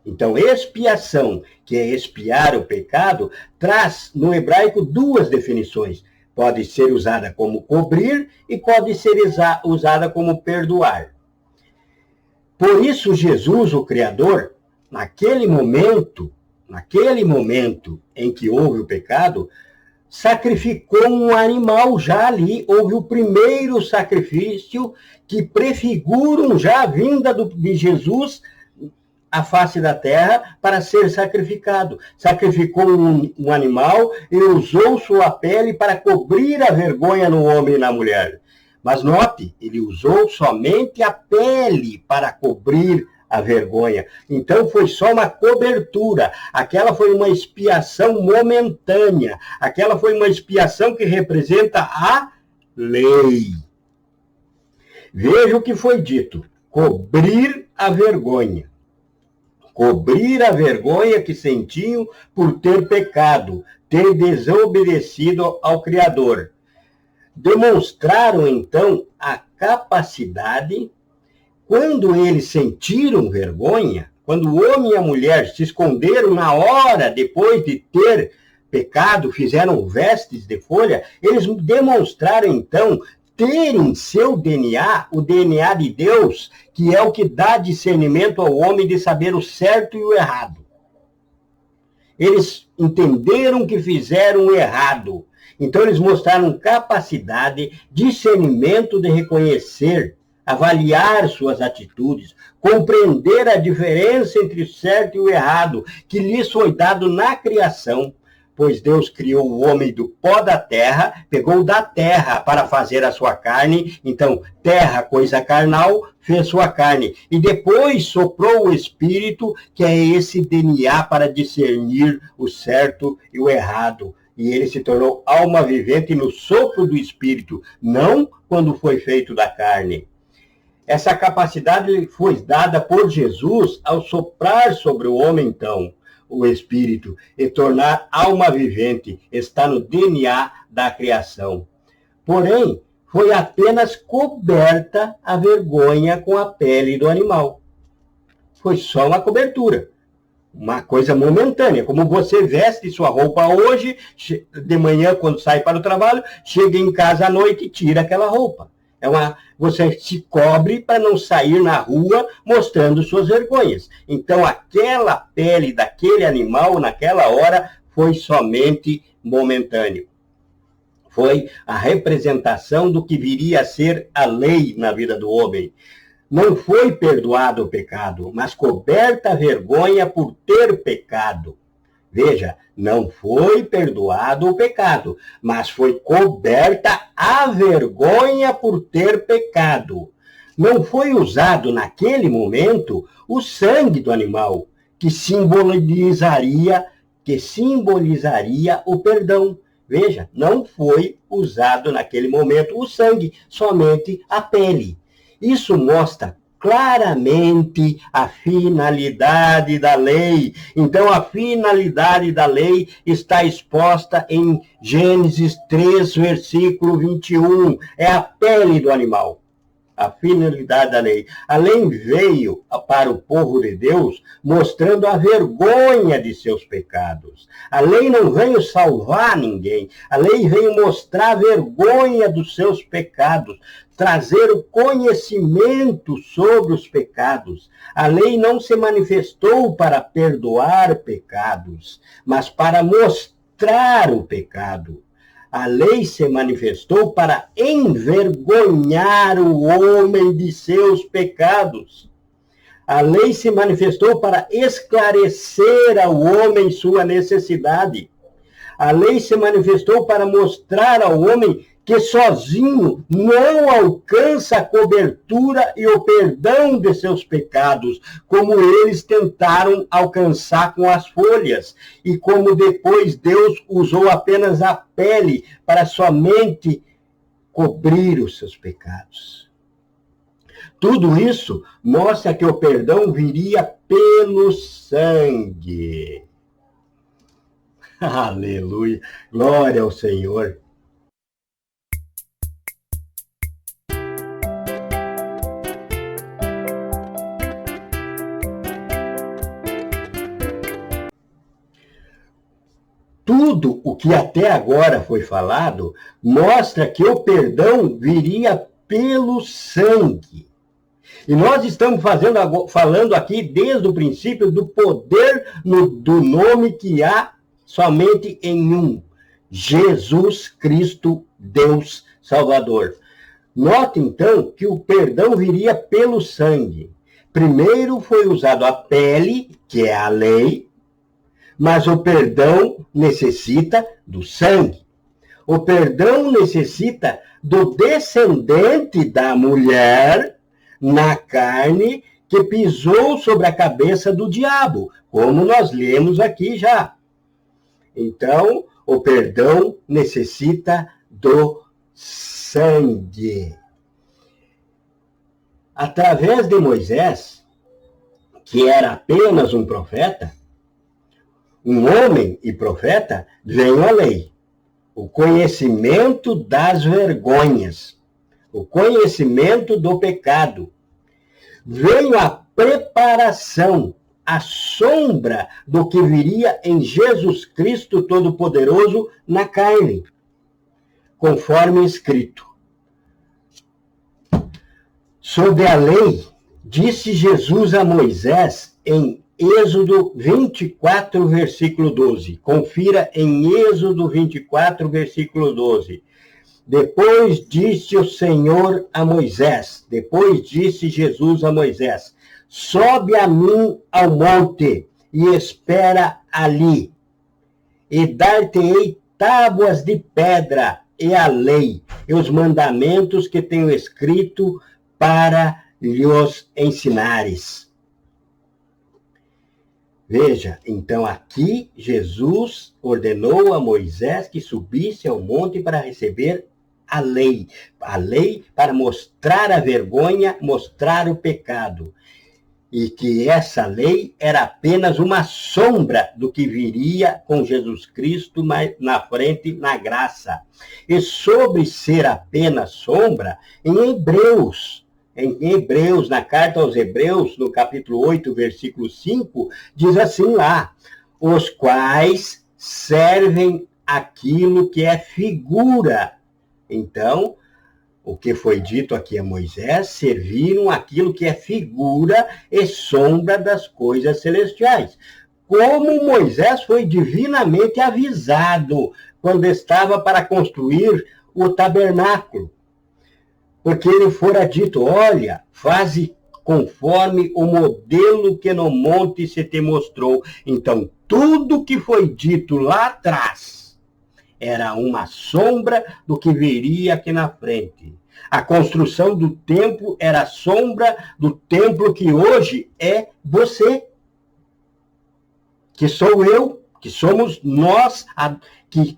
Então, expiação, que é expiar o pecado, traz no hebraico duas definições. Pode ser usada como cobrir e pode ser usada como perdoar. Por isso, Jesus, o Criador, naquele momento em que houve o pecado, sacrificou um animal já ali. Houve o primeiro sacrifício que prefiguram já a vinda de Jesus à face da terra para ser sacrificado. Sacrificou um animal e usou sua pele para cobrir a vergonha no homem e na mulher. Mas note, ele usou somente a pele para cobrir a vergonha. Então foi só uma cobertura. Aquela foi uma expiação momentânea. Aquela foi uma expiação que representa a lei. Veja o que foi dito: cobrir a vergonha. Cobrir a vergonha que sentiam por ter pecado, ter desobedecido ao Criador. Demonstraram, então, a capacidade. Quando eles sentiram vergonha, quando o homem e a mulher se esconderam na hora, depois de ter pecado, fizeram vestes de folha, eles demonstraram, então, ter em seu DNA, o DNA de Deus, que é o que dá discernimento ao homem de saber o certo e o errado. Eles entenderam que fizeram o errado. Então, eles mostraram capacidade, discernimento de reconhecer, avaliar suas atitudes, compreender a diferença entre o certo e o errado, que lhes foi dado na criação, pois Deus criou o homem do pó da terra, pegou da terra para fazer a sua carne, então, terra, coisa carnal, fez sua carne, e depois soprou o Espírito, que é esse DNA para discernir o certo e o errado. E ele se tornou alma vivente no sopro do Espírito, não quando foi feito da carne. Essa capacidade foi dada por Jesus ao soprar sobre o homem, então, o Espírito, e tornar alma vivente. Está no DNA da criação. Porém, foi apenas coberta a vergonha com a pele do animal. Foi só uma cobertura. Uma coisa momentânea, como você veste sua roupa hoje, de manhã, quando sai para o trabalho, chega em casa à noite e tira aquela roupa. Você se cobre para não sair na rua mostrando suas vergonhas. Então, aquela pele daquele animal, naquela hora, foi somente momentâneo. Foi a representação do que viria a ser a lei na vida do homem. Não foi perdoado o pecado, mas coberta a vergonha por ter pecado. Veja, não foi perdoado o pecado, mas foi coberta a vergonha por ter pecado. Não foi usado naquele momento o sangue do animal, que simbolizaria o perdão. Veja, não foi usado naquele momento o sangue, somente a pele. Isso mostra claramente a finalidade da lei. Então, a finalidade da lei está exposta em Gênesis 3, versículo 21. É a pele do animal. A finalidade da lei. A lei veio para o povo de Deus mostrando a vergonha de seus pecados. A lei não veio salvar ninguém. A lei veio mostrar a vergonha dos seus pecados, trazer o conhecimento sobre os pecados. A lei não se manifestou para perdoar pecados, mas para mostrar o pecado. A lei se manifestou para envergonhar o homem de seus pecados. A lei se manifestou para esclarecer ao homem sua necessidade. A lei se manifestou para mostrar ao homem que sozinho não alcança a cobertura e o perdão de seus pecados, como eles tentaram alcançar com as folhas, e como depois Deus usou apenas a pele para somente cobrir os seus pecados. Tudo isso mostra que o perdão viria pelo sangue. Aleluia! Glória ao Senhor! Tudo o que até agora foi falado mostra que o perdão viria pelo sangue. E nós estamos falando aqui desde o princípio do poder do nome que há somente em um: Jesus Cristo, Deus Salvador. Note então que o perdão viria pelo sangue. Primeiro foi usado a pele, que é a lei, mas o perdão necessita do sangue. O perdão necessita do descendente da mulher na carne que pisou sobre a cabeça do diabo, como nós lemos aqui já. Então, o perdão necessita do sangue. Através de Moisés, que era apenas um profeta, um homem e profeta, veio a lei. O conhecimento das vergonhas, o conhecimento do pecado. Veio a preparação, a sombra do que viria em Jesus Cristo Todo-Poderoso na carne, conforme escrito. Sobre a lei, disse Jesus a Moisés em Êxodo 24, versículo 12. Confira em Êxodo 24, versículo 12. Depois disse o Senhor a Moisés, depois disse Jesus a Moisés: sobe a mim ao monte e espera ali, e dar-te-ei tábuas de pedra e a lei, e os mandamentos que tenho escrito para lhes ensinares. Veja, então aqui Jesus ordenou a Moisés que subisse ao monte para receber a lei para mostrar a vergonha, mostrar o pecado, e que essa lei era apenas uma sombra do que viria com Jesus Cristo na frente, na graça. E sobre ser apenas sombra, em Hebreus, na carta aos Hebreus, no capítulo 8, versículo 5, diz assim lá: os quais servem aquilo que é figura. Então, o que foi dito aqui a Moisés, serviram aquilo que é figura e sombra das coisas celestiais. Como Moisés foi divinamente avisado quando estava para construir o tabernáculo. Porque ele fora dito: olha, faze conforme o modelo que no monte se te mostrou. Então, tudo que foi dito lá atrás era uma sombra do que viria aqui na frente. A construção do templo era a sombra do templo que hoje é você, que sou eu, que somos nós, que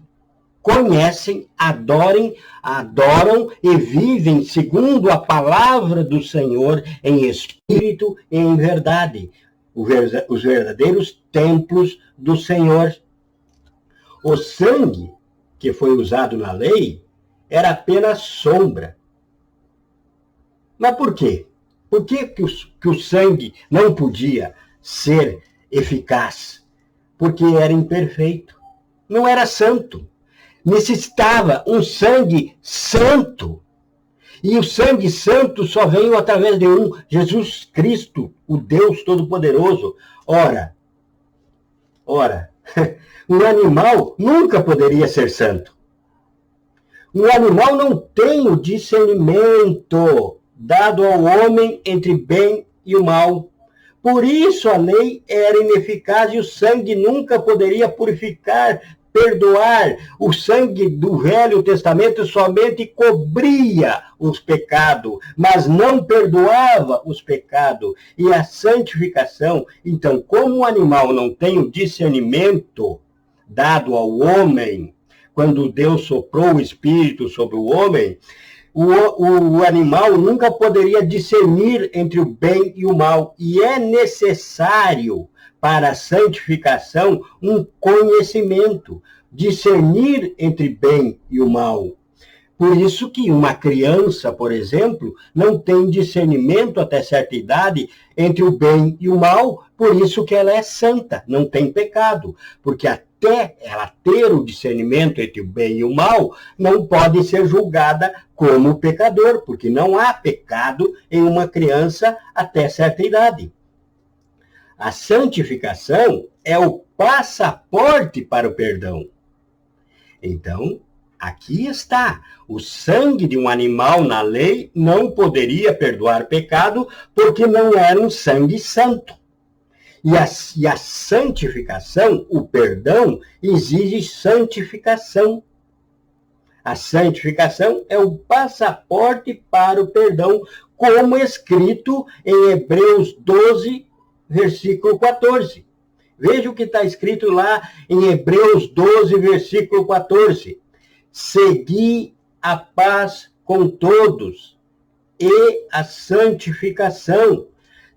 conhecem, adoram e vivem segundo a palavra do Senhor em espírito e em verdade. Os verdadeiros templos do Senhor. O sangue que foi usado na lei era apenas sombra. Mas por quê? Por que o sangue não podia ser eficaz? Porque era imperfeito. Não era santo. Necessitava um sangue santo. E o sangue santo só veio através de Jesus Cristo, o Deus Todo-Poderoso. Ora, um animal nunca poderia ser santo. Um animal não tem o discernimento dado ao homem entre bem e o mal. Por isso a lei era ineficaz e o sangue nunca poderia purificar, perdoar. O sangue do Velho Testamento somente cobria os pecados, mas não perdoava os pecados. E a santificação, então, como o animal não tem o discernimento dado ao homem, quando Deus soprou o Espírito sobre o homem, o animal nunca poderia discernir entre o bem e o mal. E é necessário para a santificação um conhecimento, discernir entre bem e o mal. Por isso que uma criança, por exemplo, não tem discernimento até certa idade entre o bem e o mal, por isso que ela é santa, não tem pecado, porque até ela ter o discernimento entre o bem e o mal, não pode ser julgada como pecador, porque não há pecado em uma criança até certa idade. A santificação é o passaporte para o perdão. Então, aqui está. O sangue de um animal na lei não poderia perdoar pecado porque não era um sangue santo. E a santificação, o perdão, exige santificação. A santificação é o passaporte para o perdão, como escrito em Hebreus 12, versículo 14. Veja o que está escrito lá em Hebreus 12, versículo 14. Segui a paz com todos e a santificação,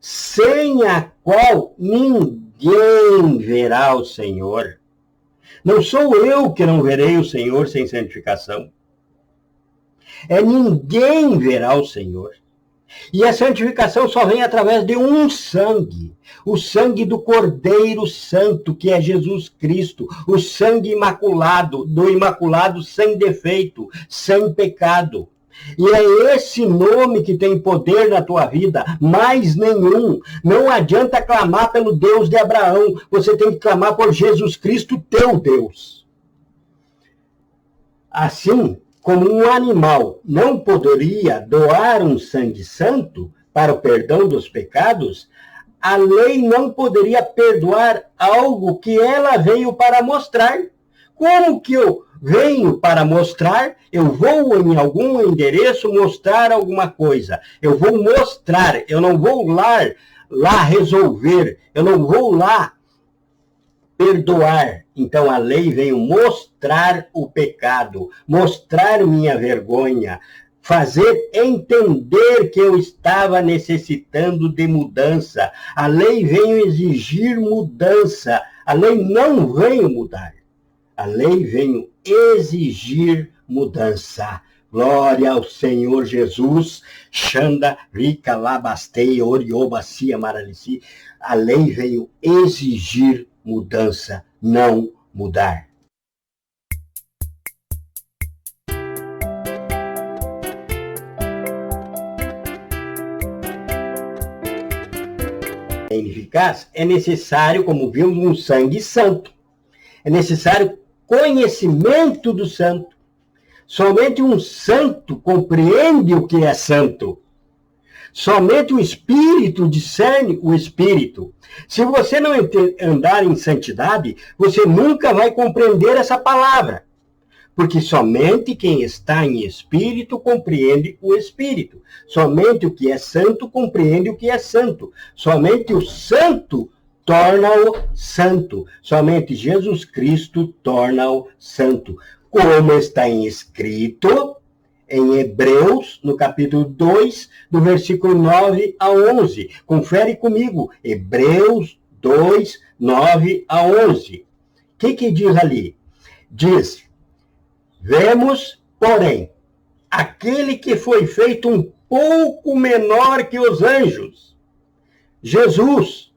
sem a qual ninguém verá o Senhor. Não sou eu que não verei o Senhor sem santificação. Ninguém verá o Senhor. E a santificação só vem através de um sangue. O sangue do Cordeiro Santo, que é Jesus Cristo. O sangue imaculado, do imaculado sem defeito, sem pecado. E é esse nome que tem poder na tua vida, mais nenhum. Não adianta clamar pelo Deus de Abraão, você tem que clamar por Jesus Cristo, teu Deus. Assim, como um animal não poderia doar um sangue santo para o perdão dos pecados, a lei não poderia perdoar algo que ela veio para mostrar. Como que eu venho para mostrar? Eu vou em algum endereço mostrar alguma coisa. Eu vou mostrar, eu não vou lá resolver, eu não vou lá perdoar. Então a lei veio mostrar o pecado, mostrar minha vergonha, fazer entender que eu estava necessitando de mudança. A lei veio exigir mudança. A lei não veio mudar. A lei veio exigir mudança. Glória ao Senhor Jesus. Xanda, rica, labastei, oriobacia, maralici. A lei veio exigir mudança, não mudar. Eficaz, é necessário, como vimos, um sangue santo. É necessário conhecimento do santo. Somente um santo compreende o que é santo. Somente o Espírito discerne o Espírito. Se você não andar em santidade, você nunca vai compreender essa palavra. Porque somente quem está em Espírito compreende o Espírito. Somente o que é santo compreende o que é santo. Somente o santo torna-o santo. Somente Jesus Cristo torna-o santo. Como está escrito em Hebreus, no capítulo 2, do versículo 9 a 11. Confere comigo, Hebreus 2, 9 a 11. O que diz ali? Diz, vemos, porém, aquele que foi feito um pouco menor que os anjos, Jesus,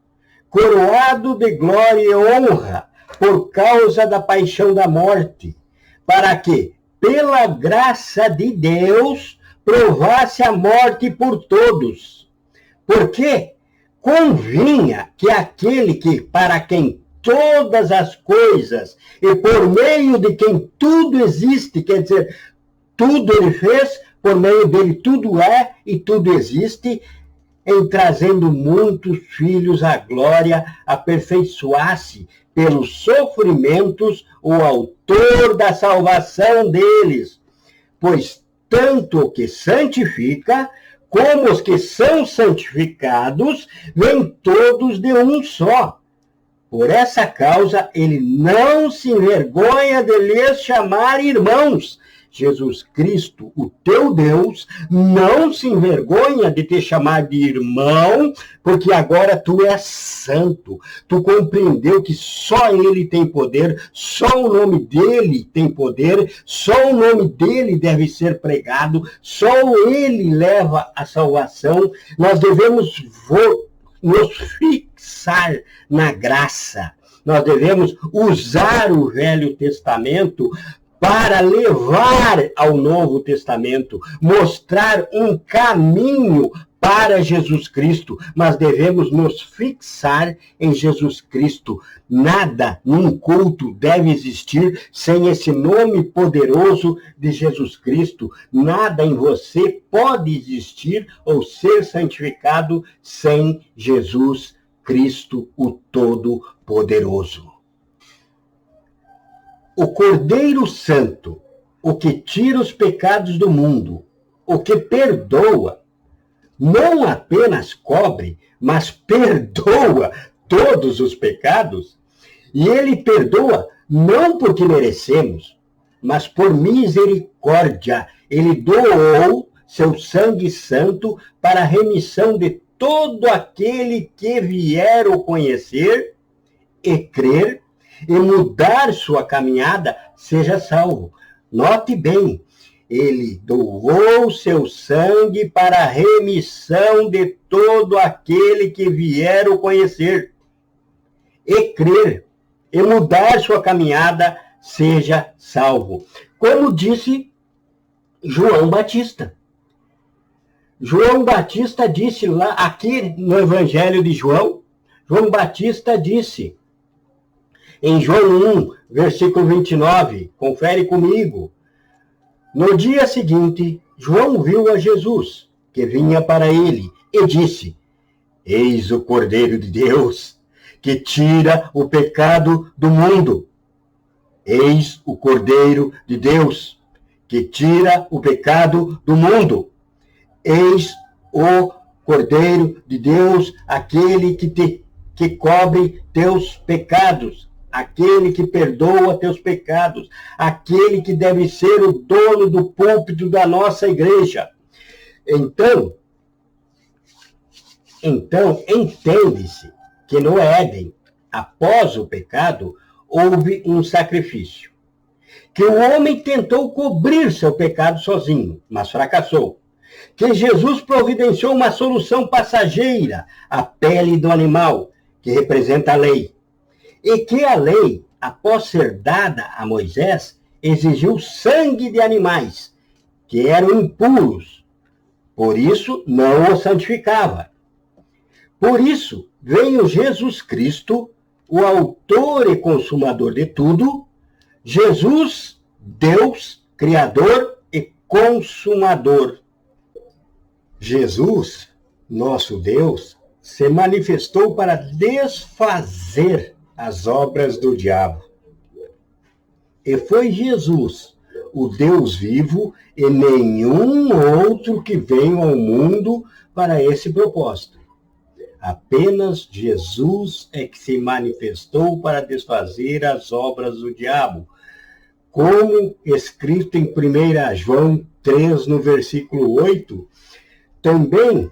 coroado de glória e honra por causa da paixão da morte, para que, pela graça de Deus, provasse a morte por todos. Porque convinha que aquele que, para quem todas as coisas e por meio de quem tudo existe, quer dizer, tudo ele fez, por meio dele tudo é e tudo existe, em trazendo muitos filhos à glória, aperfeiçoasse pelos sofrimentos o autor da salvação deles. Pois tanto o que santifica, como os que são santificados, vêm todos de um só. Por essa causa, ele não se envergonha de lhes chamar irmãos. Jesus Cristo, o teu Deus, não se envergonha de te chamar de irmão, porque agora tu és santo. Tu compreendeu que só ele tem poder, só o nome dele tem poder, só o nome dele deve ser pregado, só ele leva a salvação. Nós devemos nos fixar na graça. Nós devemos usar o Velho Testamento para levar ao Novo Testamento, mostrar um caminho para Jesus Cristo, mas devemos nos fixar em Jesus Cristo. Nada num culto deve existir sem esse nome poderoso de Jesus Cristo. Nada em você pode existir ou ser santificado sem Jesus Cristo, o Todo-Poderoso. O Cordeiro Santo, o que tira os pecados do mundo, o que perdoa, não apenas cobre, mas perdoa todos os pecados. E ele perdoa não porque merecemos, mas por misericórdia. Ele doou seu sangue santo para a remissão de todo aquele que vier o conhecer e crer e mudar sua caminhada, seja salvo. Note bem, ele doou seu sangue para a remissão de todo aquele que vier o conhecer e crer e mudar sua caminhada, seja salvo. Como disse João Batista. João Batista disse lá, aqui no Evangelho de João, João Batista disse, em João 1, versículo 29, confere comigo. No dia seguinte, João viu a Jesus, que vinha para ele, e disse, eis o Cordeiro de Deus, que tira o pecado do mundo. Eis o Cordeiro de Deus, que tira o pecado do mundo. Eis o Cordeiro de Deus, aquele que cobre teus pecados, aquele que perdoa teus pecados, aquele que deve ser o dono do púlpito da nossa igreja. Então entende-se que no Éden, após o pecado, houve um sacrifício. Que o homem tentou cobrir seu pecado sozinho, mas fracassou. Que Jesus providenciou uma solução passageira, a pele do animal, que representa a lei. E que a lei, após ser dada a Moisés, exigiu sangue de animais, que eram impuros. Por isso, não o santificava. Por isso, veio Jesus Cristo, o autor e consumador de tudo, Jesus, Deus, Criador e Consumador. Jesus nosso Deus, se manifestou para desfazer as obras do diabo. E foi Jesus, o Deus vivo, e nenhum outro que veio ao mundo para esse propósito. Apenas Jesus é que se manifestou para desfazer as obras do diabo, como escrito em 1 João 3, no versículo 8, também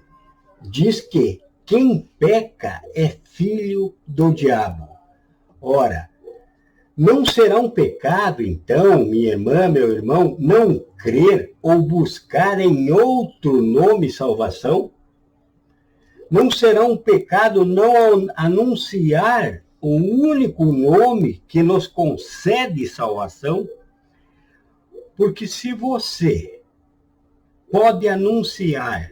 diz que quem peca é filho do diabo. Ora, não será um pecado, então, minha irmã, meu irmão, não crer ou buscar em outro nome salvação? Não será um pecado não anunciar o único nome que nos concede salvação? Porque se você pode anunciar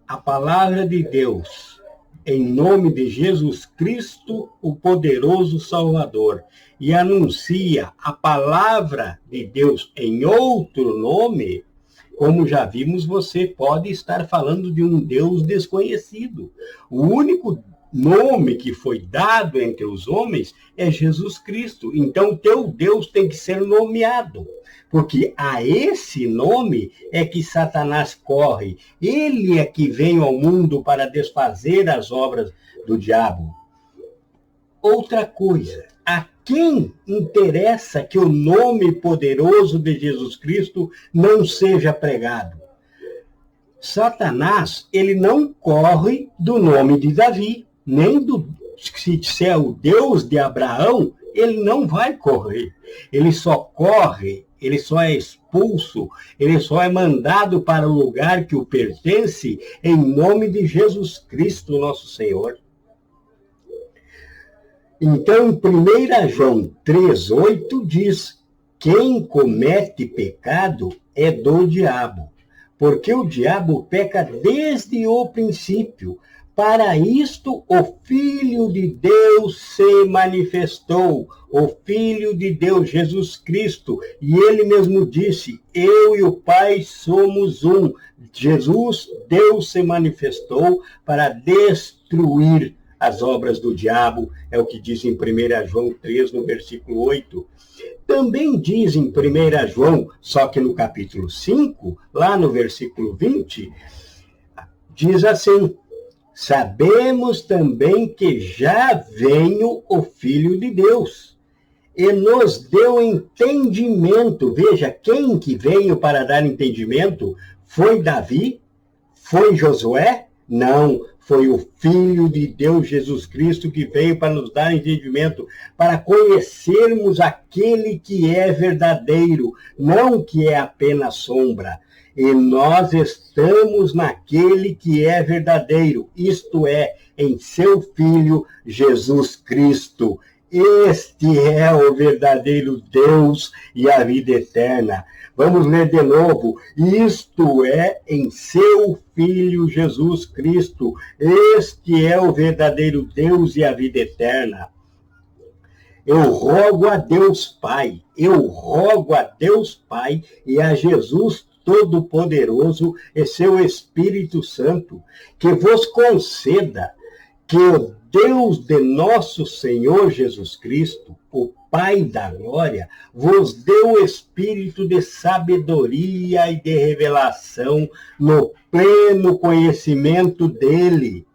a palavra de Deus em nome de Jesus Cristo, o poderoso Salvador, e anuncia a palavra de Deus em outro nome, como já vimos, você pode estar falando de um Deus desconhecido. O único nome que foi dado entre os homens é Jesus Cristo. Então, teu Deus tem que ser nomeado, porque a esse nome é que Satanás corre. Ele é que veio ao mundo para desfazer as obras do diabo. Outra coisa, a quem interessa que o nome poderoso de Jesus Cristo não seja pregado? Satanás, ele não corre do nome de Davi, nem se disser o Deus de Abraão, ele não vai correr. Ele só corre, ele só é expulso, ele só é mandado para o lugar que o pertence em nome de Jesus Cristo, nosso Senhor. Então, em 1 João 3,8 diz, quem comete pecado é do diabo, porque o diabo peca desde o princípio. Para isto, o Filho de Deus se manifestou, o Filho de Deus, Jesus Cristo, e ele mesmo disse, eu e o Pai somos um. Jesus, Deus se manifestou para destruir as obras do diabo, é o que diz em 1 João 3, no versículo 8. Também diz em 1 João, só que no capítulo 5, lá no versículo 20, diz assim, sabemos também que já veio o Filho de Deus e nos deu entendimento. Veja, quem que veio para dar entendimento? Foi Davi? Foi Josué? Não, foi o Filho de Deus, Jesus Cristo, que veio para nos dar entendimento, para conhecermos aquele que é verdadeiro, não que é apenas sombra. E nós estamos naquele que é verdadeiro, isto é, em seu Filho, Jesus Cristo. Este é o verdadeiro Deus e a vida eterna. Vamos ler de novo. Isto é, em seu Filho Jesus Cristo. Este é o verdadeiro Deus e a vida eterna. Eu rogo a Deus Pai e a Jesus Todo-Poderoso e seu Espírito Santo, que vos conceda que o Deus de nosso Senhor Jesus Cristo, o Pai da glória, vos dê o espírito de sabedoria e de revelação no pleno conhecimento dele,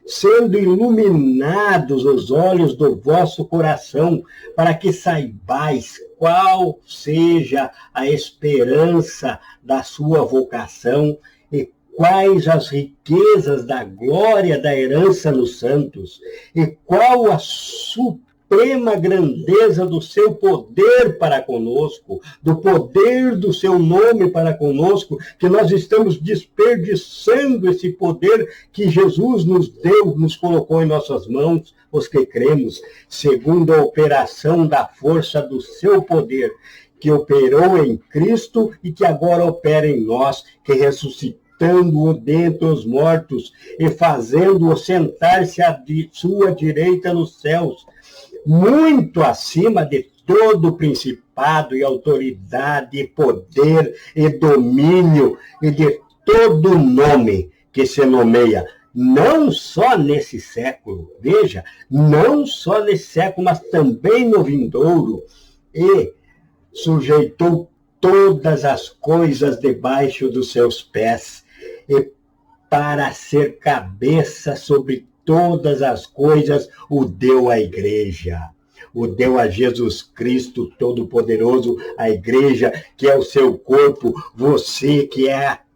sendo iluminados os olhos do vosso coração, para que saibais qual seja a esperança da sua vocação e quais as riquezas da glória da herança nos santos, e qual a suprema grandeza do seu poder para conosco, do poder do seu nome para conosco, que nós estamos desperdiçando esse poder que Jesus nos deu, nos colocou em nossas mãos, os que cremos, segundo a operação da força do seu poder, que operou em Cristo e que agora opera em nós, que ressuscitando-o dentre os mortos e fazendo-o sentar-se à sua direita nos céus, muito acima de todo principado e autoridade, e poder e domínio, e de todo nome que se nomeia, não só nesse século, veja, não só nesse século, mas também no vindouro, e sujeitou todas as coisas debaixo dos seus pés, e para ser cabeça sobre todas as coisas, o deu à igreja. O deu a Jesus Cristo Todo-Poderoso, a igreja, que é o seu corpo, você que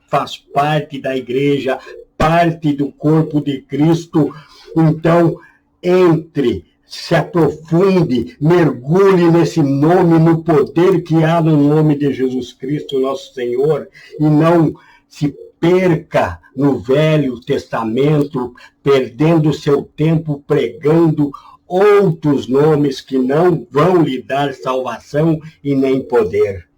faz parte da igreja, parte do corpo de Cristo. Então, entre, se aprofunde, mergulhe nesse nome, no poder que há no nome de Jesus Cristo, nosso Senhor, e não se perca no Velho Testamento, perdendo seu tempo pregando outros nomes que não vão lhe dar salvação e nem poder.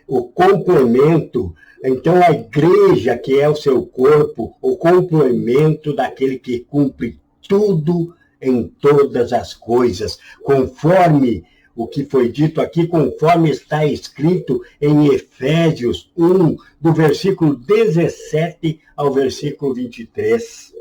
O complemento, então a igreja, que é o seu corpo, o complemento daquele que cumpre tudo em todas as coisas, conforme o que foi dito aqui, conforme está escrito em Efésios 1, do versículo 17 ao versículo 23.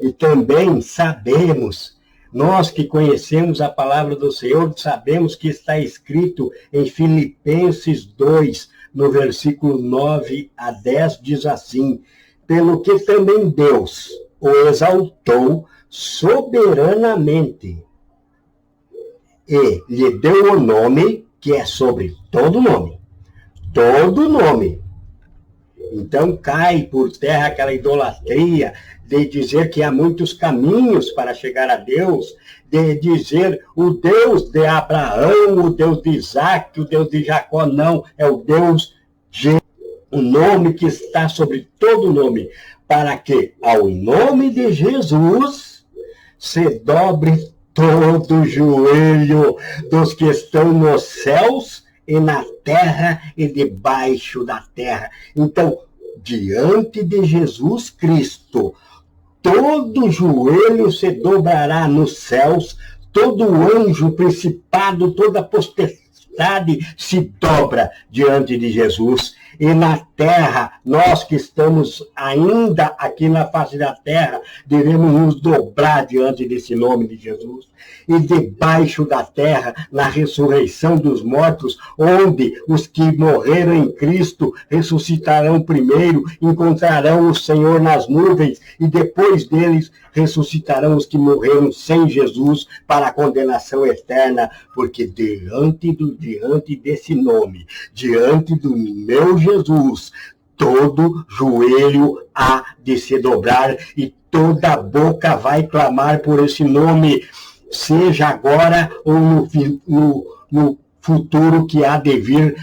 E também sabemos, nós que conhecemos a palavra do Senhor, sabemos que está escrito em Filipenses 2, no versículo 9 a 10, diz assim: pelo que também Deus o exaltou soberanamente e lhe deu o nome que é sobre todo nome. Todo nome. Então cai por terra aquela idolatria de dizer que há muitos caminhos para chegar a Deus, de dizer o Deus de Abraão, o Deus de Isaac, o Deus de Jacó. Não, é o Deus de o nome que está sobre todo nome, para que ao nome de Jesus se dobre todo o joelho dos que estão nos céus e na terra e debaixo da terra. Então, diante de Jesus Cristo, todo joelho se dobrará nos céus, todo anjo, principado, toda potestade se dobra diante de Jesus. E na terra, nós que estamos ainda aqui na face da terra, devemos nos dobrar diante desse nome de Jesus. E debaixo da terra, na ressurreição dos mortos, onde os que morreram em Cristo ressuscitarão primeiro, encontrarão o Senhor nas nuvens, e depois deles ressuscitarão os que morreram sem Jesus para a condenação eterna, porque diante desse nome, diante do meu Jesus, todo joelho há de se dobrar e toda boca vai clamar por esse nome, seja agora ou no futuro que há de vir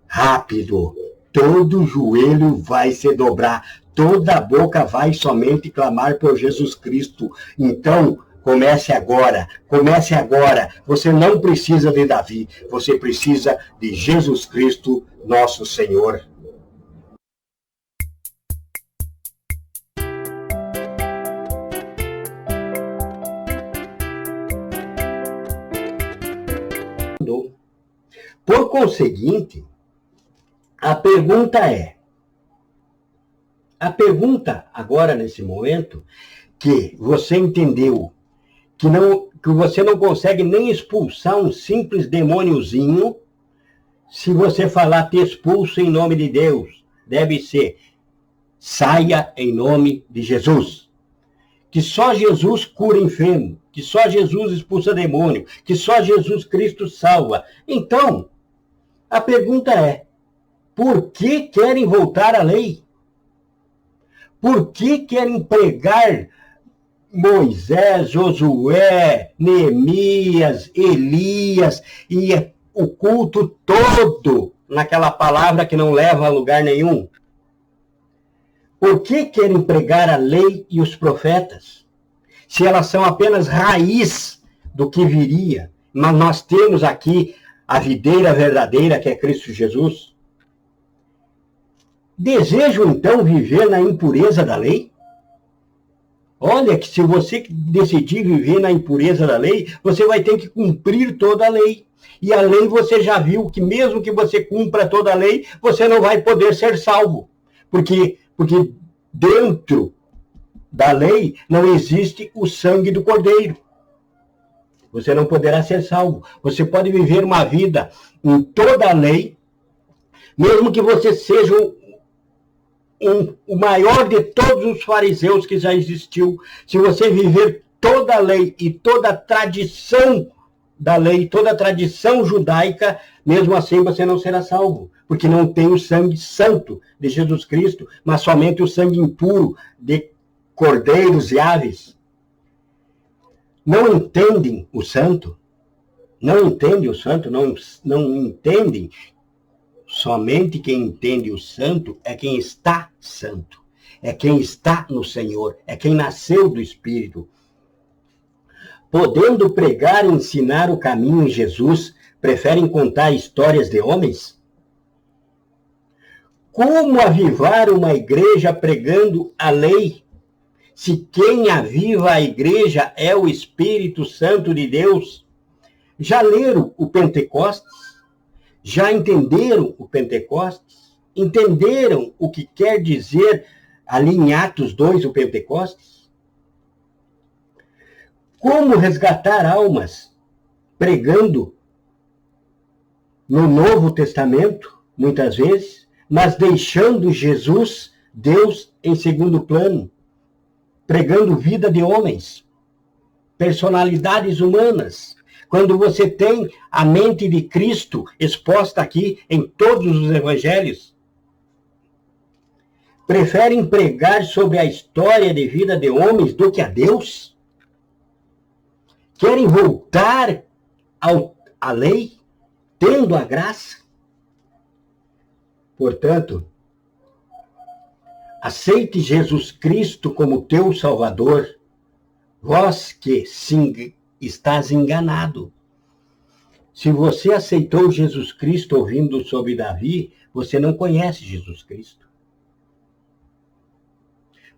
rápido. Todo joelho vai se dobrar, toda boca vai somente clamar por Jesus Cristo. Então, comece agora, comece agora. Você não precisa de Davi, você precisa de Jesus Cristo, nosso Senhor. Por conseguinte, a pergunta agora nesse momento, que você entendeu que você não consegue nem expulsar um simples demôniozinho, se você falar te expulso em nome de Deus, deve ser saia em nome de Jesus. Que só Jesus cura enfermo, que só Jesus expulsa demônio, que só Jesus Cristo salva. Então, a pergunta é, por que querem voltar à lei? Por que querem pregar Moisés, Josué, Neemias, Elias e o culto todo naquela palavra que não leva a lugar nenhum? Por que querem pregar a lei e os profetas? Se elas são apenas raiz do que viria, mas nós temos aqui a videira verdadeira, que é Cristo Jesus. Desejam, então, viver na impureza da lei? Olha que se você decidir viver na impureza da lei, você vai ter que cumprir toda a lei. E a lei você já viu que mesmo que você cumpra toda a lei, você não vai poder ser salvo. Porque dentro da lei não existe o sangue do Cordeiro. Você não poderá ser salvo. Você pode viver uma vida em toda a lei, mesmo que você seja o maior de todos os fariseus que já existiu. Se você viver toda a lei e toda a tradição da lei, toda a tradição judaica, mesmo assim você não será salvo, porque não tem o sangue santo de Jesus Cristo, mas somente o sangue impuro de cordeiros e aves. Não entendem o santo, não entendem o santo, não entendem. Somente quem entende o santo é quem está santo, é quem está no Senhor, é quem nasceu do Espírito. Podendo pregar e ensinar o caminho em Jesus, preferem contar histórias de homens? Como avivar uma igreja pregando a lei, se quem aviva a igreja é o Espírito Santo de Deus? Já leram o Pentecostes? Já entenderam o Pentecostes? Entenderam o que quer dizer ali em Atos 2 o Pentecostes? Como resgatar almas pregando no Novo Testamento, muitas vezes, mas deixando Jesus, Deus, em segundo plano, pregando vida de homens, personalidades humanas. Quando você tem a mente de Cristo exposta aqui em todos os evangelhos, preferem pregar sobre a história de vida de homens do que a Deus? Querem voltar à lei, tendo a graça? Portanto, aceite Jesus Cristo como teu Salvador, vós que estás enganado. Se você aceitou Jesus Cristo ouvindo sobre Davi, você não conhece Jesus Cristo.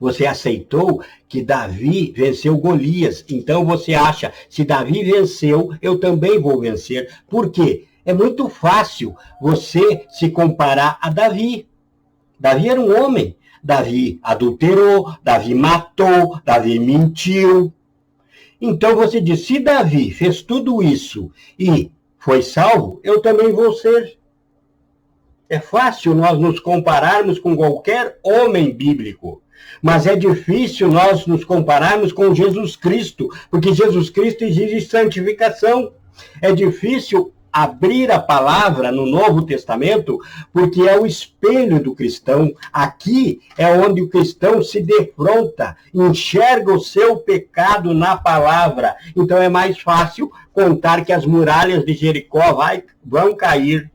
Você aceitou que Davi venceu Golias, então você acha, se Davi venceu, eu também vou vencer. Por quê? É muito fácil você se comparar a Davi. Davi era um homem. Davi adulterou, Davi matou, Davi mentiu. Então você diz, se Davi fez tudo isso e foi salvo, eu também vou ser. É fácil nós nos compararmos com qualquer homem bíblico, mas é difícil nós nos compararmos com Jesus Cristo, porque Jesus Cristo exige santificação. É difícil abrir a palavra no Novo Testamento, porque é o espelho do cristão. Aqui é onde o cristão se defronta, enxerga o seu pecado na palavra. Então é mais fácil contar que as muralhas de Jericó vão cair.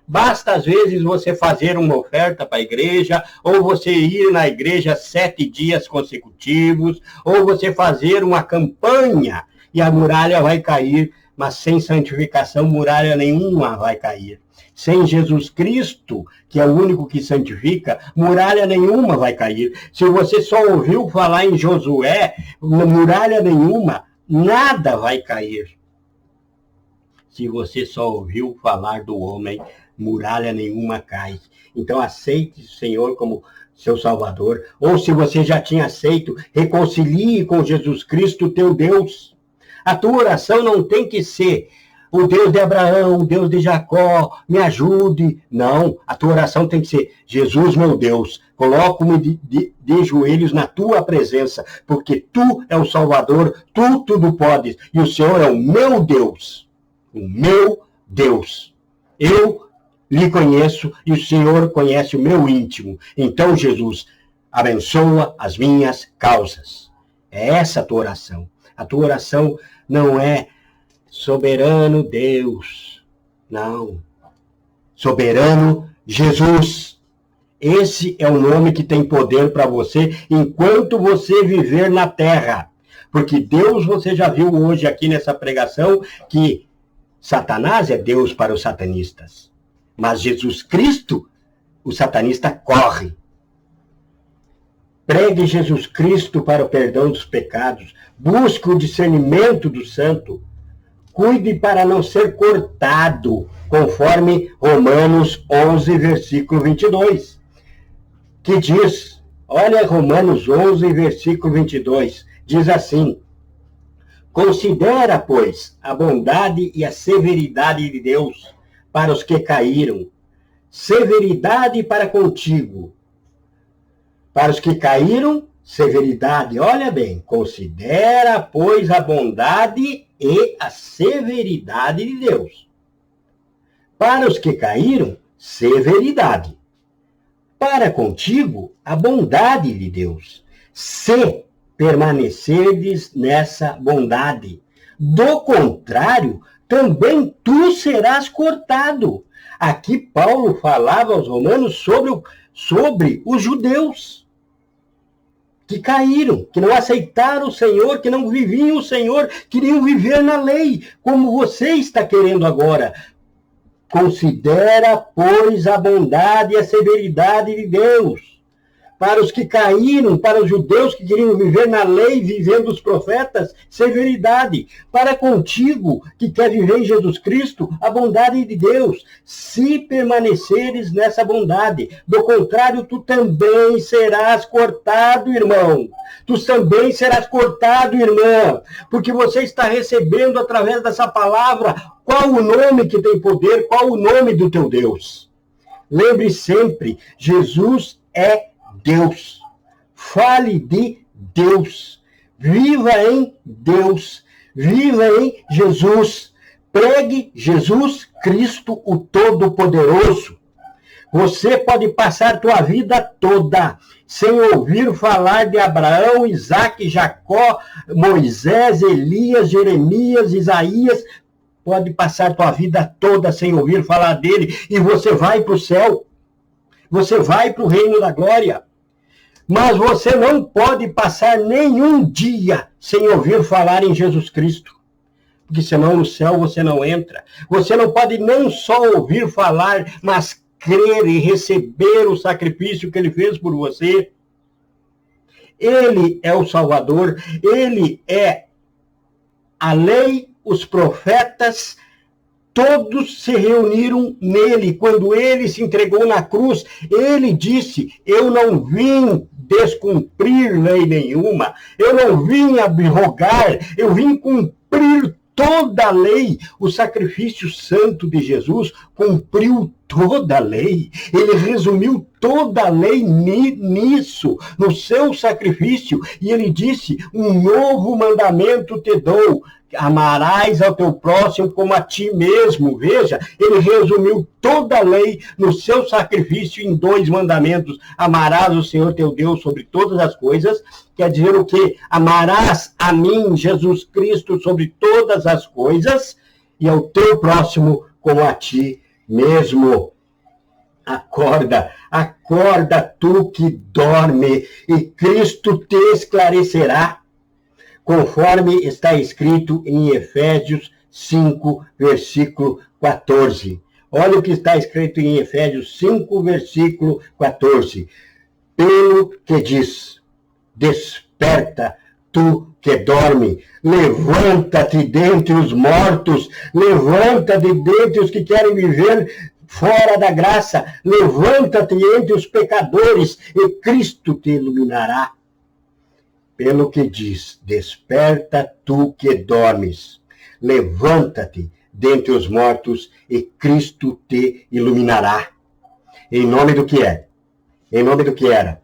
Basta, às vezes, você fazer uma oferta para a igreja, ou você ir na igreja 7 dias consecutivos, ou você fazer uma campanha e a muralha vai cair. Mas sem santificação, muralha nenhuma vai cair. Sem Jesus Cristo, que é o único que santifica, muralha nenhuma vai cair. Se você só ouviu falar em Josué, muralha nenhuma, nada vai cair. Se você só ouviu falar do homem, muralha nenhuma cai. Então aceite o Senhor como seu Salvador. Ou se você já tinha aceito, reconcilie com Jesus Cristo, teu Deus. A tua oração não tem que ser o Deus de Abraão, o Deus de Jacó, me ajude. Não, a tua oração tem que ser, Jesus, meu Deus, coloco-me de joelhos na tua presença, porque tu é o Salvador, tu tudo podes, e o Senhor é o meu Deus. O meu Deus. Eu lhe conheço e o Senhor conhece o meu íntimo. Então, Jesus, abençoa as minhas causas. É essa a tua oração. A tua oração não é soberano Deus. Não. Soberano Jesus. Esse é o nome que tem poder para você enquanto você viver na terra. Porque Deus, você já viu hoje aqui nessa pregação, que Satanás é Deus para os satanistas. Mas Jesus Cristo, o satanista corre. Pregue Jesus Cristo para o perdão dos pecados. Busque o discernimento do santo. Cuide para não ser cortado, conforme Romanos 11, versículo 22, que diz, Olha Romanos 11, versículo 22. Diz assim: considera, pois, a bondade e a severidade de Deus para os que caíram. Severidade para contigo. Para os que caíram, severidade. Olha bem, considera, pois, a bondade e a severidade de Deus. Para os que caíram, severidade. Para contigo, a bondade de Deus. Se permanecerdes nessa bondade. Do contrário, também tu serás cortado. Aqui Paulo falava aos romanos sobre os judeus que caíram, que não aceitaram o Senhor, que não viviam o Senhor, queriam viver na lei, como você está querendo agora. Considera, pois, a bondade e a severidade de Deus. Para os que caíram, para os judeus que queriam viver na lei, vivendo os profetas, severidade. Para contigo, que quer viver em Jesus Cristo, a bondade de Deus. Se permaneceres nessa bondade. Do contrário, tu também serás cortado, irmão. Tu também serás cortado, irmã. Porque você está recebendo, através dessa palavra, qual o nome que tem poder, qual o nome do teu Deus. Lembre sempre, Jesus é Deus. Fale de Deus. Viva em Deus. Viva em Jesus. Pregue Jesus Cristo, o Todo-Poderoso. Você pode passar tua vida toda sem ouvir falar de Abraão, Isaque, Jacó, Moisés, Elias, Jeremias, Isaías. Pode passar tua vida toda sem ouvir falar dele e você vai para o céu. Você vai para o reino da glória. Mas você não pode passar nenhum dia sem ouvir falar em Jesus Cristo. Porque senão no céu você não entra. Você não pode não só ouvir falar, mas crer e receber o sacrifício que ele fez por você. Ele é o Salvador, ele é a lei, os profetas, todos se reuniram nele. Quando ele se entregou na cruz, ele disse: eu não vim descumprir lei nenhuma, eu não vim abrogar, eu vim cumprir toda a lei. O sacrifício santo de Jesus cumpriu toda a lei. Ele resumiu toda a lei nisso, no seu sacrifício. E ele disse: um novo mandamento te dou. Amarás ao teu próximo como a ti mesmo. Veja, ele resumiu toda a lei no seu sacrifício em 2 mandamentos. Amarás o Senhor teu Deus sobre todas as coisas. Quer dizer o quê? Amarás a mim, Jesus Cristo, sobre todas as coisas, e ao teu próximo como a ti mesmo. Acorda, acorda tu que dorme, e Cristo te esclarecerá, conforme está escrito em Efésios 5, versículo 14. Olha o que está escrito em Efésios 5, versículo 14. Pelo que diz: desperta, tu que dorme, levanta-te dentre os mortos, levanta-te dentre os que querem viver fora da graça, levanta-te entre os pecadores, e Cristo te iluminará. Pelo que diz: desperta, tu que dormes, levanta-te dentre os mortos, e Cristo te iluminará. Em nome do que é? Em nome do que era?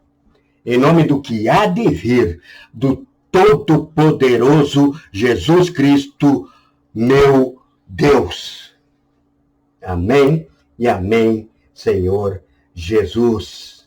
Em nome do que há de vir, do Todo-Poderoso Jesus Cristo, meu Deus. Amém e amém, Senhor Jesus.